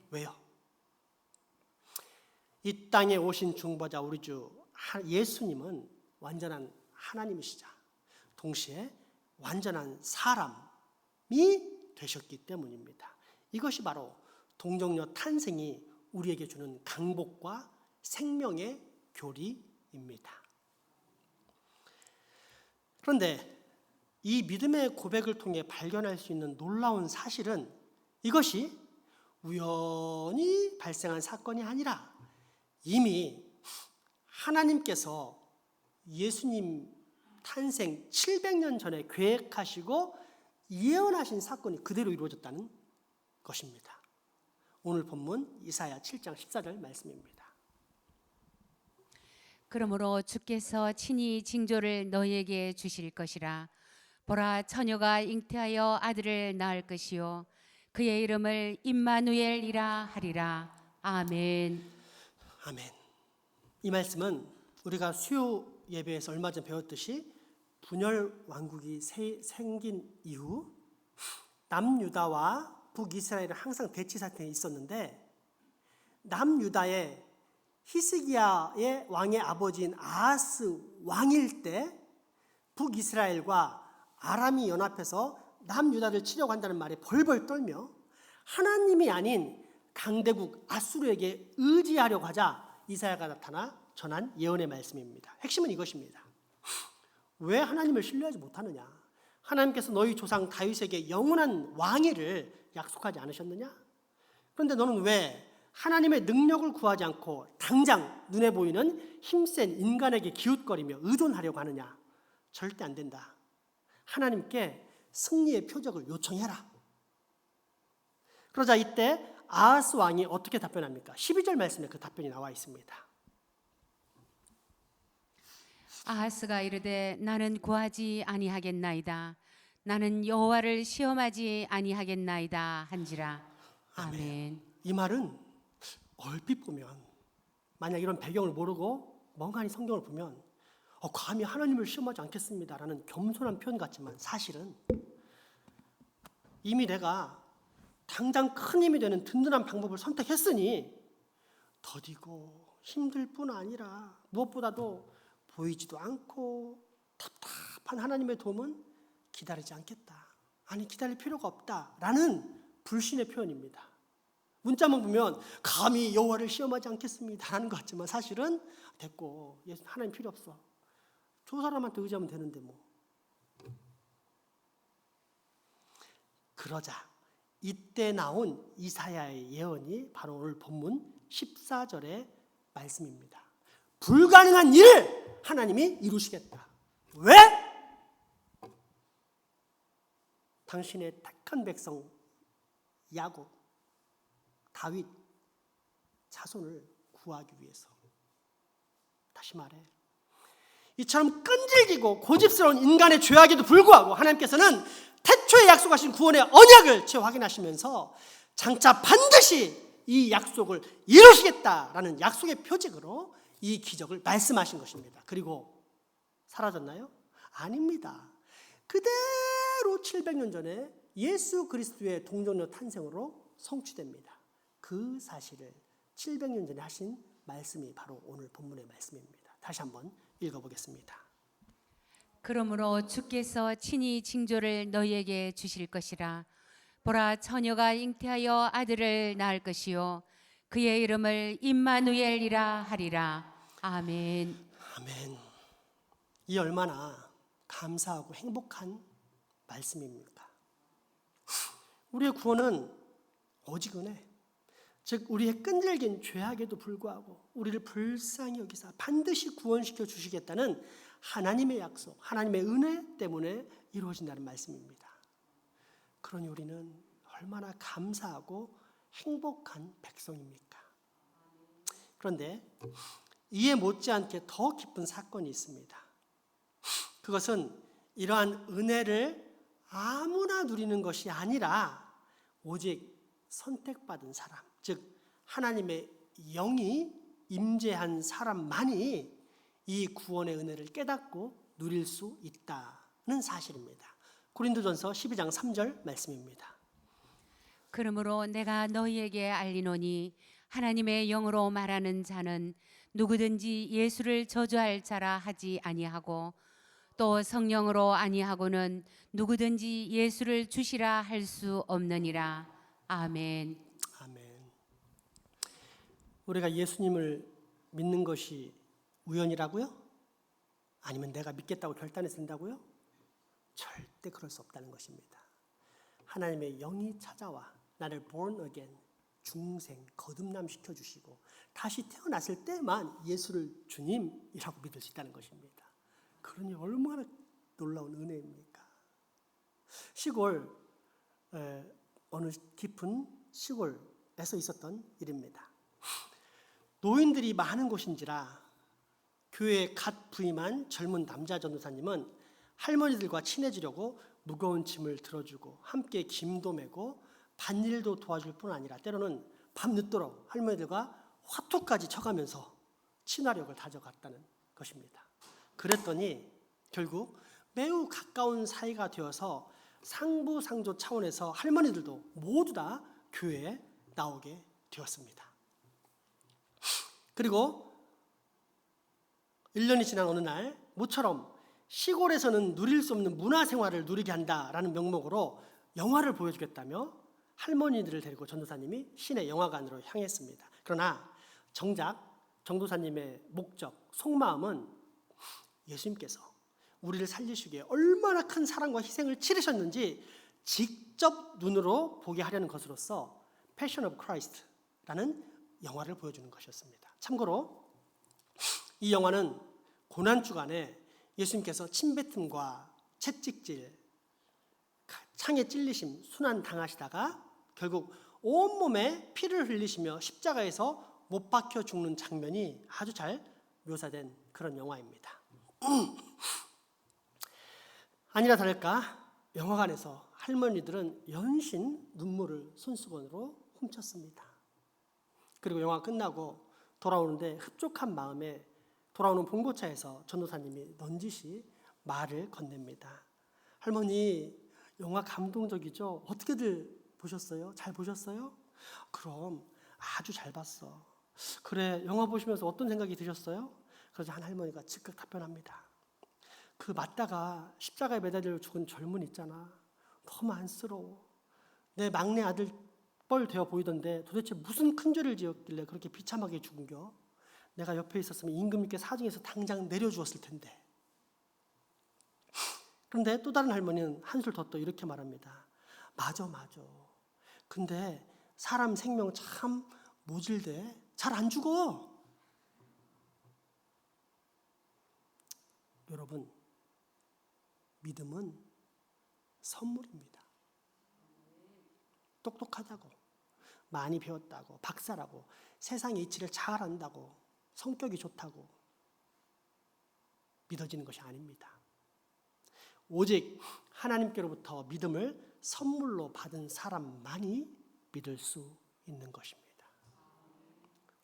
왜요? 이 땅에 오신 중보자 우리 주 예수님은 완전한 하나님이시자 동시에 완전한 사람이 되셨기 때문입니다. 이것이 바로 동정녀 탄생이 우리에게 주는 강복과 생명의 교리입니다. 그런데 이 믿음의 고백을 통해 발견할 수 있는 놀라운 사실은 이것이 우연히 발생한 사건이 아니라 이미 하나님께서 예수님 탄생 700년 전에 계획하시고 예언하신 사건이 그대로 이루어졌다는 것입니다. 오늘 본문 이사야 7장 14절 말씀입니다. 그러므로 주께서 친히 징조를 너희에게 주실 것이라. 보라, 처녀가 잉태하여 아들을 낳을 것이요 그의 이름을 임마누엘이라 하리라. 아멘. 아멘. 이 말씀은 우리가 수요 예배에서 얼마 전 배웠듯이 분열 왕국이 생긴 이후 남유다와 북이스라엘은 항상 대치 사태에 있었는데 남유다의 히스기야의 왕의 아버지인 아하스 왕일 때 북이스라엘과 아람이 연합해서 남유다를 치려고 한다는 말에 벌벌 떨며 하나님이 아닌 강대국 아수르에게 의지하려고 하자 이사야가 나타나 전한 예언의 말씀입니다. 핵심은 이것입니다. 왜 하나님을 신뢰하지 못하느냐? 하나님께서 너희 조상 다윗에게 영원한 왕위를 약속하지 않으셨느냐? 그런데 너는 왜 하나님의 능력을 구하지 않고 당장 눈에 보이는 힘센 인간에게 기웃거리며 의존하려고 하느냐? 절대 안 된다. 하나님께 승리의 표적을 요청해라. 그러자 이때 아하스 왕이 어떻게 답변합니까? 12절 말씀에 그 답변이 나와 있습니다. 아하스가 이르되 나는 구하지 아니하겠나이다. 나는 여호와를 시험하지 아니하겠나이다 한지라. 아멘. 이 말은 얼핏 보면 만약 이런 배경을 모르고 멍하니 성경을 보면 감히 하나님을 시험하지 않겠습니다라는 겸손한 표현 같지만 사실은 이미 내가 당장 큰 힘이 되는 든든한 방법을 선택했으니 더디고 힘들 뿐 아니라 무엇보다도 보이지도 않고 답답한 하나님의 도움은 기다리지 않겠다. 아니 기다릴 필요가 없다라는 불신의 표현입니다. 문자만 보면 감히 여호와를 시험하지 않겠습니다 하는 것 같지만 사실은 됐고 하나님 필요 없어. 저 사람한테 의지하면 되는데 뭐. 그러자 이때 나온 이사야의 예언이 바로 오늘 본문 14절의 말씀입니다. 불가능한 일을 하나님이 이루시겠다. 왜? 당신의 택한 백성 야곱, 다윗 자손을 구하기 위해서. 다시 말해, 이처럼 끈질기고 고집스러운 인간의 죄악에도 불구하고 하나님께서는 태초에 약속하신 구원의 언약을 재확인하시면서 장차 반드시 이 약속을 이루시겠다라는 약속의 표징으로 이 기적을 말씀하신 것입니다. 그리고 사라졌나요? 아닙니다. 그대로 700년 전에 예수 그리스도의 동정녀 탄생으로 성취됩니다. 그 사실을 700년 전에 하신 말씀이 바로 오늘 본문의 말씀입니다. 다시 한번 읽어보겠습니다. 그러므로 주께서 친히 징조를 너희에게 주실 것이라. 보라, 처녀가 잉태하여 아들을 낳을 것이요 그의 이름을 임마누엘이라 하리라. 아멘. 아멘. 이 얼마나 감사하고 행복한 말씀입니까? 우리의 구원은 오직 은혜, 즉 우리의 끈질긴 죄악에도 불구하고 우리를 불쌍히 여기사 반드시 구원시켜 주시겠다는 하나님의 약속, 하나님의 은혜 때문에 이루어진다는 말씀입니다. 그러니 우리는 얼마나 감사하고 행복한 백성입니까? 그런데 이에 못지않게 더 깊은 사건이 있습니다. 그것은 이러한 은혜를 아무나 누리는 것이 아니라 오직 선택받은 사람, 즉 하나님의 영이 임재한 사람만이 이 구원의 은혜를 깨닫고 누릴 수 있다는 사실입니다. 고린도전서 12장 3절 말씀입니다. 그러므로 내가 너희에게 알리노니 하나님의 영으로 말하는 자는 누구든지 예수를 저주할 자라 하지 아니하고 또 성령으로 아니하고는 누구든지 예수를 주시라 할 수 없느니라. 아멘. 아멘. 우리가 예수님을 믿는 것이 우연이라고요? 아니면 내가 믿겠다고 결단해서 된다고요? 절대 그럴 수 없다는 것입니다. 하나님의 영이 찾아와 나를 born again, 중생, 거듭남 시켜주시고 다시 태어났을 때만 예수를 주님이라고 믿을 수 있다는 것입니다. 그러니 얼마나 놀라운 은혜입니까? 시골, 어느 깊은 시골에서 있었던 일입니다. 노인들이 많은 곳인지라 교회에 갓 부임한 젊은 남자 전도사님은 할머니들과 친해지려고 무거운 짐을 들어주고 함께 김도 메고 밭일도 도와줄 뿐 아니라 때로는 밤늦도록 할머니들과 화투까지 쳐가면서 친화력을 다져갔다는 것입니다. 그랬더니 결국 매우 가까운 사이가 되어서 상부상조 차원에서 할머니들도 모두 다 교회에 나오게 되었습니다. 그리고 1년이 지난 어느 날 모처럼 시골에서는 누릴 수 없는 문화생활을 누리게 한다라는 명목으로 영화를 보여주겠다며 할머니들을 데리고 전도사님이 시내 영화관으로 향했습니다. 그러나 정작 전도사님의 목적, 속마음은 예수님께서 우리를 살리시기에 얼마나 큰 사랑과 희생을 치르셨는지 직접 눈으로 보게 하려는 것으로서 패션 오브 크라이스트라는 영화를 보여주는 것이었습니다. 참고로 이 영화는 고난주간에 예수님께서 침뱉음과 채찍질, 창에 찔리심, 순환 당하시다가 결국 온몸에 피를 흘리시며 십자가에서 못 박혀 죽는 장면이 아주 잘 묘사된 그런 영화입니다. 아니라 다를까 영화관에서 할머니들은 연신 눈물을 손수건으로 훔쳤습니다. 그리고 영화 끝나고 돌아오는데 흡족한 마음에 돌아오는 봉고차에서 전도사님이 넌지시 말을 건넵니다. 할머니, 영화 감동적이죠? 어떻게들 보셨어요? 잘 보셨어요? 그럼 아주 잘 봤어. 그래, 영화 보시면서 어떤 생각이 드셨어요? 그러자 한 할머니가 즉각 답변합니다. 그 맞다가 십자가에 매달려 죽은 젊은이 있잖아. 너무 안쓰러워. 내 막내 아들 격벌되어 보이던데 도대체 무슨 큰 죄를 지었길래 그렇게 비참하게 죽은겨? 내가 옆에 있었으면 임금님께 사정해서 당장 내려주었을 텐데. 그런데 또 다른 할머니는 한술 더 떠 이렇게 말합니다. 맞아. 근데 사람 생명 참 모질대. 잘 안 죽어. 여러분, 믿음은 선물입니다. 똑똑하다고, 많이 배웠다고, 박사라고, 세상의 이치를 잘 안다고, 성격이 좋다고 믿어지는 것이 아닙니다. 오직 하나님께로부터 믿음을 선물로 받은 사람만이 믿을 수 있는 것입니다.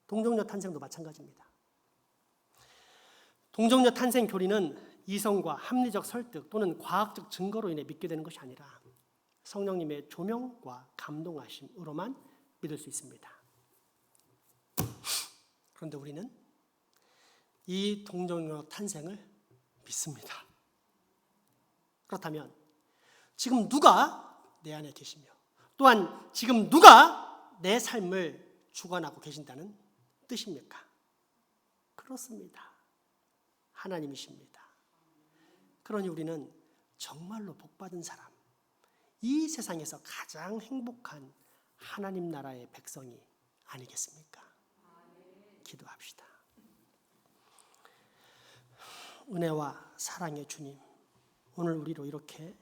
동정녀 탄생도 마찬가지입니다. 동정녀 탄생 교리는 이성과 합리적 설득 또는 과학적 증거로 인해 믿게 되는 것이 아니라 성령님의 조명과 감동하심으로만 믿을 수 있습니다. 그런데 우리는 이 동정녀 탄생을 믿습니다. 그렇다면 지금 누가 내 안에 계시며 또한 지금 누가 내 삶을 주관하고 계신다는 뜻입니까? 그렇습니다. 하나님이십니다. 그러니 우리는 정말로 복받은 사람, 이 세상에서 가장 행복한 하나님 나라의 백성이 아니겠습니까? 기도합시다. 은혜와 사랑의 주님, 오늘 우리로 이렇게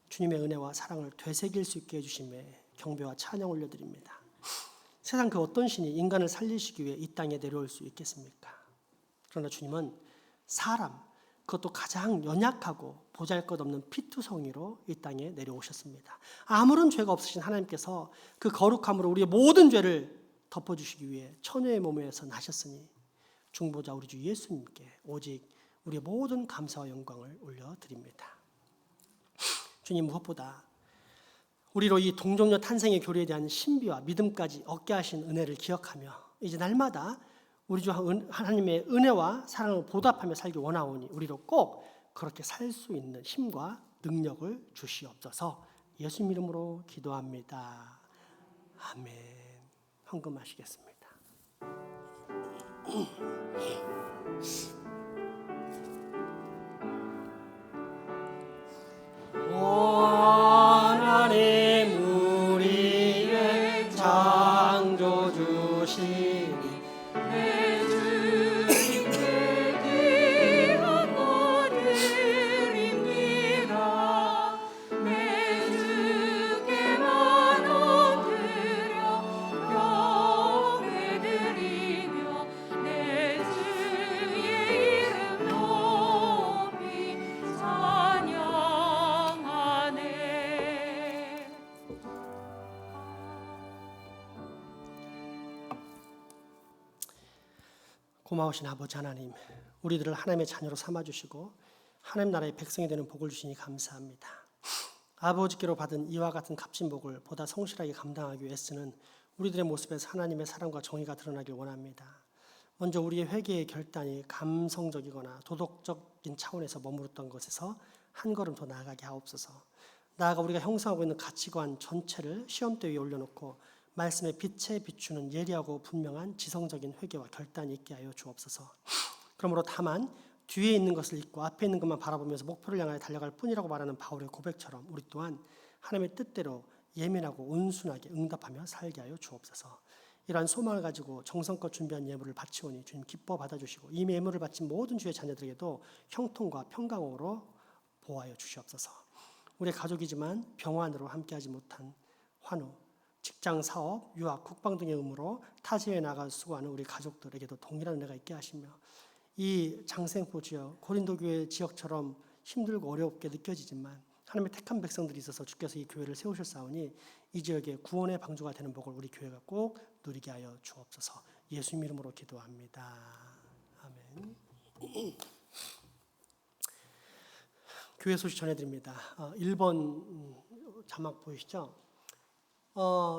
주님의 은혜와 사랑을 되새길 수 있게 해주심에 경배와 찬양 올려드립니다. 세상 그 어떤 신이 인간을 살리시기 위해 이 땅에 내려올 수 있겠습니까? 그러나 주님은 사람, 그것도 가장 연약하고 보잘것없는 피투성이로 이 땅에 내려오셨습니다. 아무런 죄가 없으신 하나님께서 그 거룩함으로 우리의 모든 죄를 덮어주시기 위해 천녀의 몸에서 나셨으니 중보자 우리 주 예수님께 오직 우리의 모든 감사와 영광을 올려드립니다. 주님, 무엇보다 우리로 이 동정녀 탄생의 교리에 대한 신비와 믿음까지 얻게 하신 은혜를 기억하며 이제 날마다 우리 주 하나님의 은혜와 사랑을 보답하며 살기 원하오니 우리로 꼭 그렇게 살 수 있는 힘과 능력을 주시옵소서. 예수 이름으로 기도합니다. 아멘. 헌금하시겠습니다. 하나님 우리의 창조주시니 고마우신 아버지 하나님, 우리들을 하나님의 자녀로 삼아주시고 하나님 나라의 백성이 되는 복을 주시니 감사합니다. 아버지께로 받은 이와 같은 값진 복을 보다 성실하게 감당하기 위해 애쓰는 우리들의 모습에서 하나님의 사랑과 정의가 드러나길 원합니다. 먼저 우리의 회개의 결단이 감성적이거나 도덕적인 차원에서 머무렀던 것에서 한 걸음 더 나아가게 하옵소서. 나아가 우리가 형성하고 있는 가치관 전체를 시험대 위에 올려놓고 말씀의 빛에 비추는 예리하고 분명한 지성적인 회개와 결단이 있게 하여 주옵소서. 그러므로 다만 뒤에 있는 것을 잊고 앞에 있는 것만 바라보면서 목표를 향하여 달려갈 뿐이라고 말하는 바울의 고백처럼 우리 또한 하나님의 뜻대로 예민하고 온순하게 응답하며 살게 하여 주옵소서. 이러한 소망을 가지고 정성껏 준비한 예물을 바치오니 주님 기뻐 받아주시고 이미 예물을 바친 모든 주의 자녀들에게도 형통과 평강으로 보호하여 주시옵소서. 우리의 가족이지만 병환으로 함께하지 못한 환우, 직장, 사업, 유학, 국방 등의 의무로 타지에 나가 수고하는 우리 가족들에게도 동일한 은혜가 있게 하시며 이 장생포 지역, 고린도 교회 지역처럼 힘들고 어렵게 느껴지지만 하나님의 택한 백성들이 있어서 주께서 이 교회를 세우셨사오니 이 지역에 구원의 방주가 되는 복을 우리 교회가 꼭 누리게 하여 주옵소서. 예수님 이름으로 기도합니다. 아멘. 교회 소식 전해드립니다. 1번 자막 보이시죠?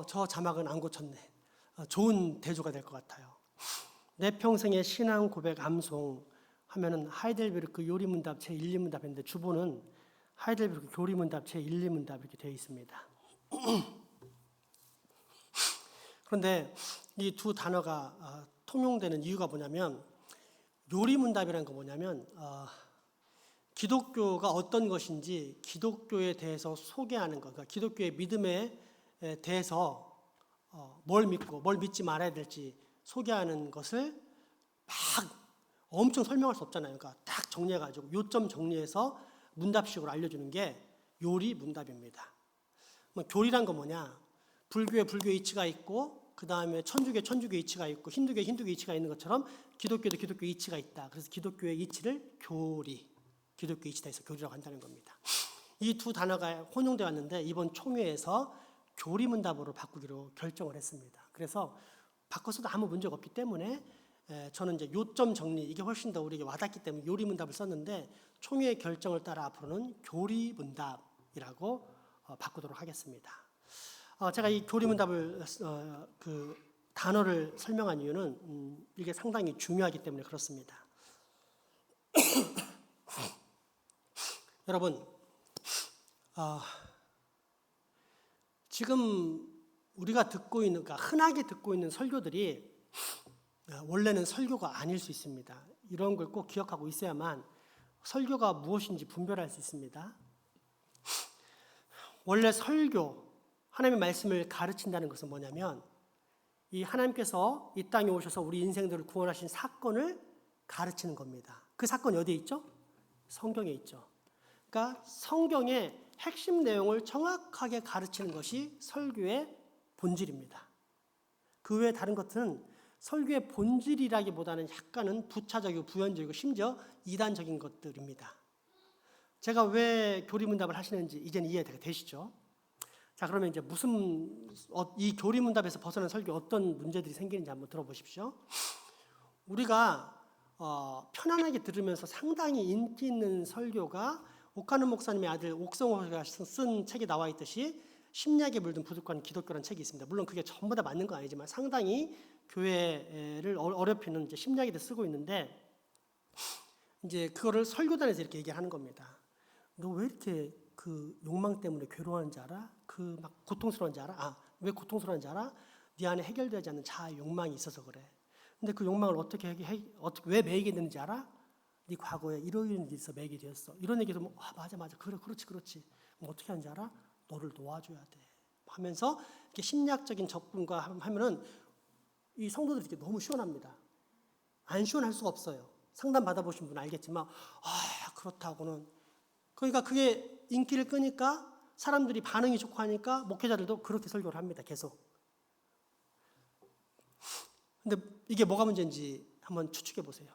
저 자막은 안 고쳤네. 좋은 대조가 될 것 같아요. 내 평생의 신앙 고백 암송 하면은 하이델베르크 요리문답 제 1, 2문답인데 주보는 하이델베르크 교리문답 제 1, 2문답 이렇게 되어 있습니다. 그런데 이 두 단어가 통용되는 이유가 뭐냐면, 요리문답이라는 거 뭐냐면 기독교가 어떤 것인지 기독교에 대해서 소개하는 것, 그러니까 기독교의 믿음에 대해서 뭘 믿고 뭘 믿지 말아야 될지 소개하는 것을 막 엄청 설명할 수 없잖아요. 그러니까 딱 정리해가지고 요점 정리해서 문답식으로 알려주는 게 요리 문답입니다. 교리란 거 뭐냐? 불교에 불교의 이치가 있고, 그 다음에 천주교에 천주교의 이치가 있고, 힌두교에 힌두교의 이치가 있는 것처럼 기독교도 기독교의 이치가 있다. 그래서 기독교의 이치를 교리, 기독교의 이치다 해서 교리라고 한다는 겁니다. 이 두 단어가 혼용되어 왔는데 이번 총회에서 교리 문답으로 바꾸기로 결정을 했습니다. 그래서 바꿔서도 아무 문제가 없기 때문에 저는 이제 요점 정리, 이게 훨씬 더 우리에게 와닿기 때문에 요리 문답을 썼는데, 총회의 결정을 따라 앞으로는 교리 문답이라고 바꾸도록 하겠습니다. 제가 이 교리 문답을 그 단어를 설명한 이유는 이게 상당히 중요하기 때문에 그렇습니다. 여러분, 지금 우리가 듣고 있는, 그러니까 흔하게 듣고 있는 설교들이 원래는 설교가 아닐 수 있습니다. 이런 걸 꼭 기억하고 있어야만 설교가 무엇인지 분별할 수 있습니다. 원래 설교, 하나님의 말씀을 가르친다는 것은 뭐냐면, 이 하나님께서 이 땅에 오셔서 우리 인생들을 구원하신 사건을 가르치는 겁니다. 그 사건이 어디에 있죠? 성경에 있죠. 그러니까 성경의 핵심 내용을 정확하게 가르치는 것이 설교의 본질입니다. 그 외에 다른 것은 설교의 본질이라기보다는 약간은 부차적이고 부연적이고 심지어 이단적인 것들입니다. 제가 왜 교리문답을 하시는지 이제는 이해가 되시죠? 자, 그러면 이제 이 교리문답에서 벗어난 설교 어떤 문제들이 생기는지 한번 들어보십시오. 우리가 편안하게 들으면서 상당히 인기 있는 설교가 옥하는 목사님의 아들 옥성호가 쓴 책에 나와 있듯이 심리학에 물든 부족한 기독교라는 책이 있습니다. 물론 그게 전부 다 맞는 건 아니지만 상당히 교회를 어렵히는 이제 심리학에 대해 쓰고 있는데, 이제 그거를 설교단에서 이렇게 얘기하는 겁니다. 너 왜 이렇게 그 욕망 때문에 괴로워하는지 알아? 그 막 고통스러운지 알아? 왜 고통스러운지 알아? 네 안에 해결되지 않는 자아 욕망이 있어서 그래. 근데 그 욕망을 왜 매이게 되는지 알아? 네 과거에 이런 일이 있어 매이게 되었어. 이런 얘기도 맞아 그래 그렇지. 그럼 어떻게 하는지 알아? 너를 놓아줘야 돼. 하면서 이렇게 심리학적인 접근과 하면은 이 성도들이 이렇게 너무 시원합니다. 안 시원할 수가 없어요. 상담 받아보신 분 알겠지만 그렇다고는, 그러니까 그게 인기를 끄니까 사람들이 반응이 좋고 하니까 목회자들도 그렇게 설교를 합니다. 계속. 근데 이게 뭐가 문제인지 한번 추측해 보세요.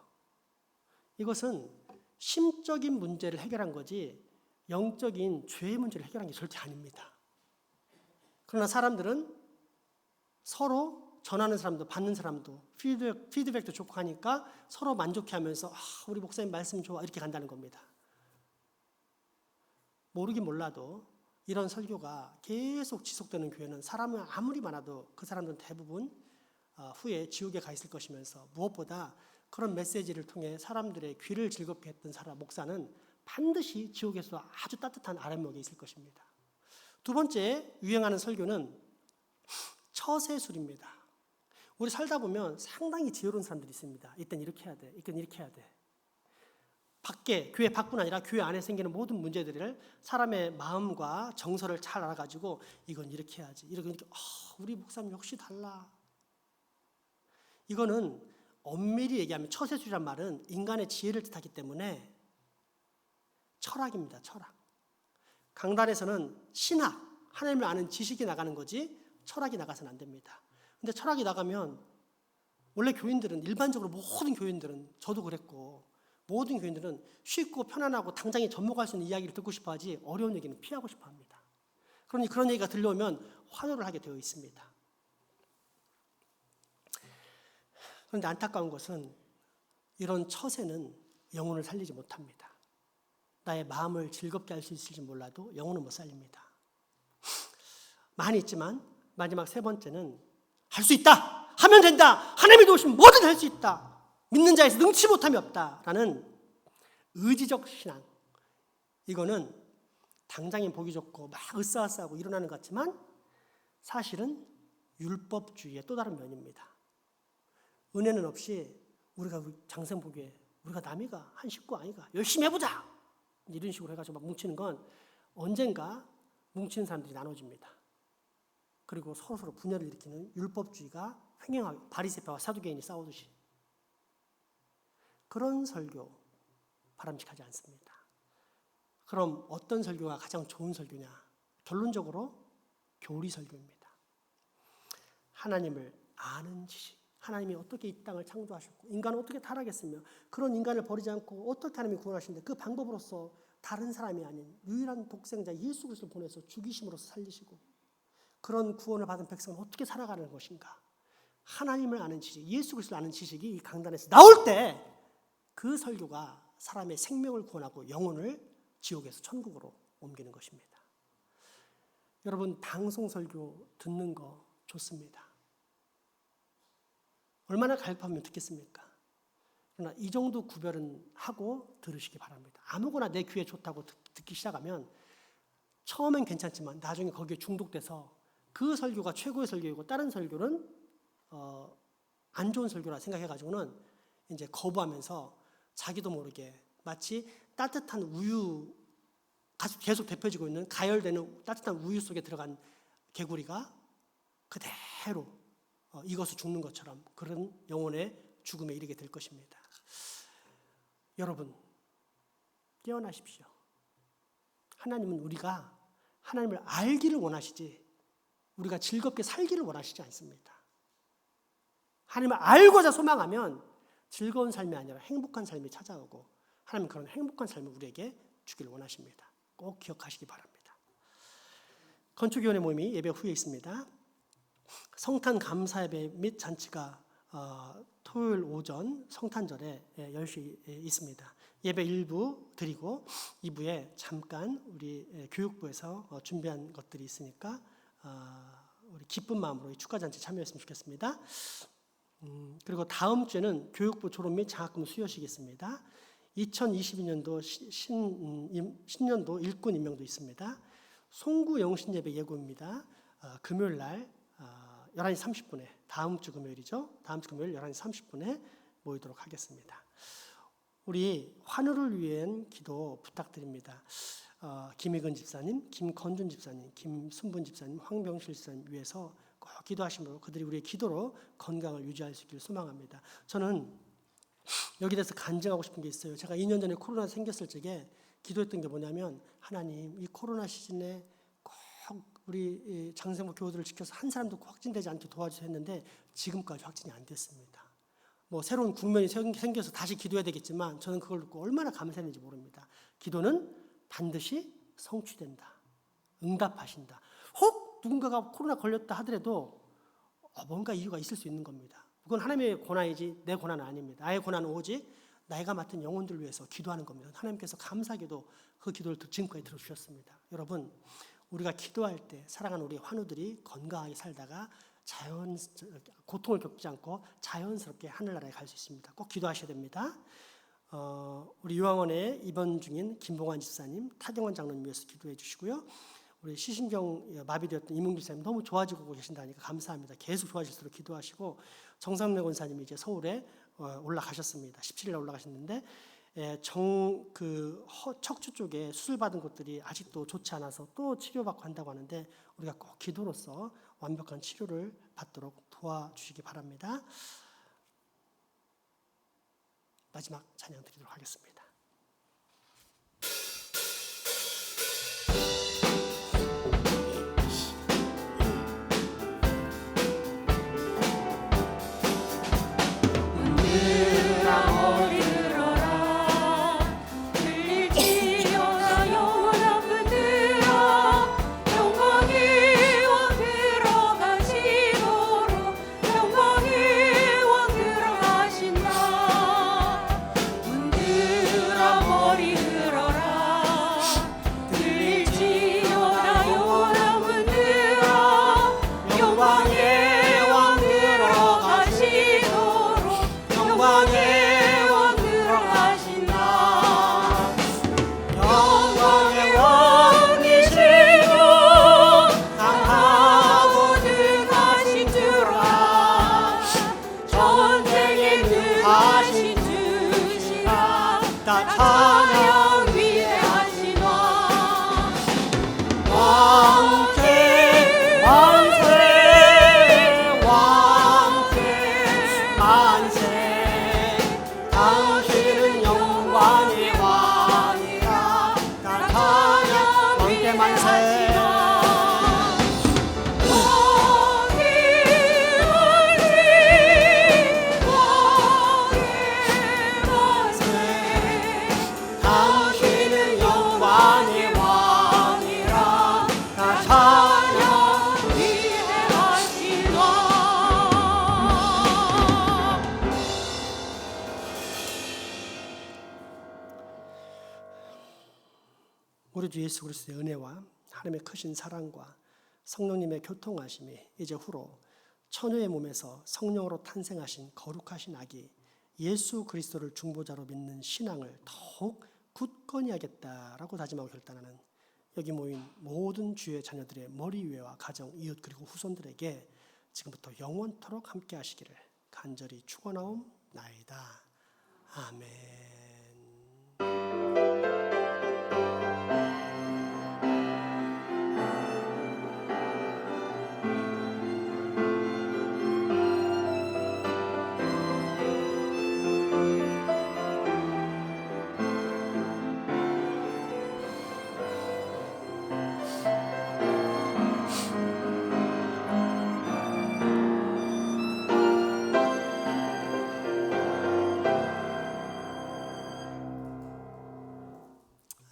이것은 심적인 문제를 해결한 거지 영적인 죄의 문제를 해결한 게 절대 아닙니다. 그러나 사람들은 서로 전하는 사람도 받는 사람도 피드백도 좋고 하니까 서로 만족해하면서 우리 목사님 말씀 좋아 이렇게 간다는 겁니다. 모르긴 몰라도 이런 설교가 계속 지속되는 교회는 사람은 아무리 많아도 그 사람들은 대부분 후에 지옥에 가 있을 것이면서, 무엇보다 그런 메시지를 통해 사람들의 귀를 즐겁게 했던 목사는 반드시 지옥에서 아주 따뜻한 아랫목에 있을 것입니다. 두 번째 유행하는 설교는 처세술입니다. 우리 살다 보면 상당히 지혜로운 사람들이 있습니다. 이땐 이렇게 해야 돼. 이땐 이렇게 해야 돼. 교회 밖뿐 아니라 교회 안에 생기는 모든 문제들을 사람의 마음과 정서를 잘 알아가지고 이건 이렇게 해야지. 이렇게 우리 목사님 역시 달라. 이거는 엄밀히 얘기하면 처세술이란 말은 인간의 지혜를 뜻하기 때문에 철학입니다. 철학. 강단에서는 신학, 하나님을 아는 지식이 나가는 거지 철학이 나가서는 안 됩니다. 근데 철학이 나가면 원래 교인들은, 일반적으로 모든 교인들은, 저도 그랬고 모든 교인들은 쉽고 편안하고 당장에 접목할 수 있는 이야기를 듣고 싶어 하지 어려운 얘기는 피하고 싶어 합니다. 그러니 그런 얘기가 들려오면 환호를 하게 되어 있습니다. 그런데 안타까운 것은 이런 처세는 영혼을 살리지 못합니다. 나의 마음을 즐겁게 할 수 있을지 몰라도 영혼은 못 살립니다. 많이 있지만 마지막 세 번째는 할 수 있다! 하면 된다! 하나님이 도우시면 뭐든 할 수 있다! 믿는 자에서 능치 못함이 없다라는 의지적 신앙. 이거는 당장에 보기 좋고 막 으쌰으쌰하고 일어나는 것 같지만 사실은 율법주의의 또 다른 면입니다. 은혜는 없이 우리가 장생 보기에 우리가 남이가 한 식구 아이가 열심히 해보자 이런 식으로 해가지고 막 뭉치는 건 언젠가 뭉치는 사람들이 나눠집니다. 그리고 서로 분열을 일으키는 율법주의가 횡행하고 바리새파와 사두개인이 싸우듯이 그런 설교 바람직하지 않습니다. 그럼 어떤 설교가 가장 좋은 설교냐? 결론적으로 교리 설교입니다. 하나님을 아는 지식, 하나님이 어떻게 이 땅을 창조하셨고 인간을 어떻게 타락했으며 그런 인간을 버리지 않고 어떻게 하나님이 구원하시는데 그 방법으로서 다른 사람이 아닌 유일한 독생자 예수 그리스도를 보내서 죽이심으로써 살리시고 그런 구원을 받은 백성은 어떻게 살아가는 것인가? 하나님을 아는 지식, 예수 그리스도를 아는 지식이 이 강단에서 나올 때 그 설교가 사람의 생명을 구원하고 영혼을 지옥에서 천국으로 옮기는 것입니다. 여러분 방송 설교 듣는 거 좋습니다. 얼마나 갈급하면 듣겠습니까? 그러나 이 정도 구별은 하고 들으시기 바랍니다. 아무거나 내 귀에 좋다고 듣기 시작하면 처음엔 괜찮지만 나중에 거기에 중독돼서 그 설교가 최고의 설교이고 다른 설교는 안 좋은 설교라 생각해가지고는 이제 거부하면서 자기도 모르게 마치 따뜻한 우유 계속 데펴지고 있는 가열되는 따뜻한 우유 속에 들어간 개구리가 그대로 익어서 죽는 것처럼 그런 영혼의 죽음에 이르게 될 것입니다. 여러분 깨어나십시오. 하나님은 우리가 하나님을 알기를 원하시지 우리가 즐겁게 살기를 원하시지 않습니다. 하나님을 알고자 소망하면 즐거운 삶이 아니라 행복한 삶이 찾아오고 하나님은 그런 행복한 삶을 우리에게 주기를 원하십니다. 꼭 기억하시기 바랍니다. 건축위원회 모임이 예배 후에 있습니다. 성탄 감사 예배 및 잔치가 토요일 오전 성탄절에 10시에 있습니다. 예배 1부 드리고 2부에 잠깐 우리 교육부에서 준비한 것들이 있으니까 우리 기쁜 마음으로 이 축가잔치 참여했으면 좋겠습니다. 그리고 다음 주에는 교육부 졸업 및 장학금 수여식이 있습니다. 2022년도 신년도 일꾼 임명도 있습니다. 송구 영신예배 예고입니다. 금요일 날 11시 30분에 다음 주 금요일이죠. 다음 주 금요일 11시 30분에 모이도록 하겠습니다. 우리 환우를 위한 기도 부탁드립니다. 김희근 집사님, 김건준 집사님, 김순분 집사님, 황병실 집사님 위해서 꼭 기도하시므로 그들이 우리의 기도로 건강을 유지할 수 있기를 소망합니다. 저는 여기 대해서 간증하고 싶은 게 있어요. 제가 2년 전에 코로나 생겼을 적에 기도했던 게 뭐냐면 하나님 이 코로나 시즌에 꼭 우리 장생모 교우들을 지켜서 한 사람도 확진되지 않게 도와주셔야 했는데 지금까지 확진이 안 됐습니다. 뭐 새로운 국면이 생겨서 다시 기도해야 되겠지만 저는 그걸 듣고 얼마나 감사했는지 모릅니다. 기도는 반드시 성취된다. 응답하신다. 혹 누군가가 코로나 걸렸다 하더라도 뭔가 이유가 있을 수 있는 겁니다. 그건 하나님의 고난이지 내 고난은 아닙니다. 나의 고난은 오직 나이가 맡은 영혼들을 위해서 기도하는 겁니다. 하나님께서 감사하게도 그 기도를 지금까지 들어주셨습니다. 여러분 우리가 기도할 때 사랑하는 우리 환우들이 건강하게 살다가 고통을 겪지 않고 자연스럽게 하늘나라에 갈 수 있습니다. 꼭 기도하셔야 됩니다. 우리 요양원에 입원 중인 김봉환 집사님, 타경원 장로님 위해서 기도해 주시고요. 우리 시신경 마비되었던 이문길 집사님 너무 좋아지고 계신다니까 감사합니다. 계속 좋아질수록 기도하시고 정상래 권사님이 이제 서울에 올라가셨습니다. 17일에 올라가셨는데 척추 쪽에 수술받은 곳들이 아직도 좋지 않아서 또 치료받고 한다고 하는데 우리가 꼭 기도로서 완벽한 치료를 받도록 도와주시기 바랍니다. 마지막 찬양 드리도록 하겠습니다. 강하고 늙으신 찬양 위대하시다. 왕께 만세 왕께 만세 당신은 영광의 왕이라 다 찬양 왕께 만세 당신은 영광의 왕이라 다 찬양 위대하시다. 우리 주 예수 그리스도의 은혜와 하나님의 크신 사랑과 성령님의 교통하심이 이제 후로 처녀의 몸에서 성령으로 탄생하신 거룩하신 아기 예수 그리스도를 중보자로 믿는 신앙을 더욱 굳건히 하겠다라고 다짐하고 결단하는 여기 모인 모든 주의 자녀들의 머리 위와 가정, 이웃 그리고 후손들에게 지금부터 영원토록 함께 하시기를 간절히 축원하옵나이다. 아멘.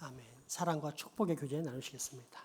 아멘. 사랑과 축복의 교제 나누시겠습니다.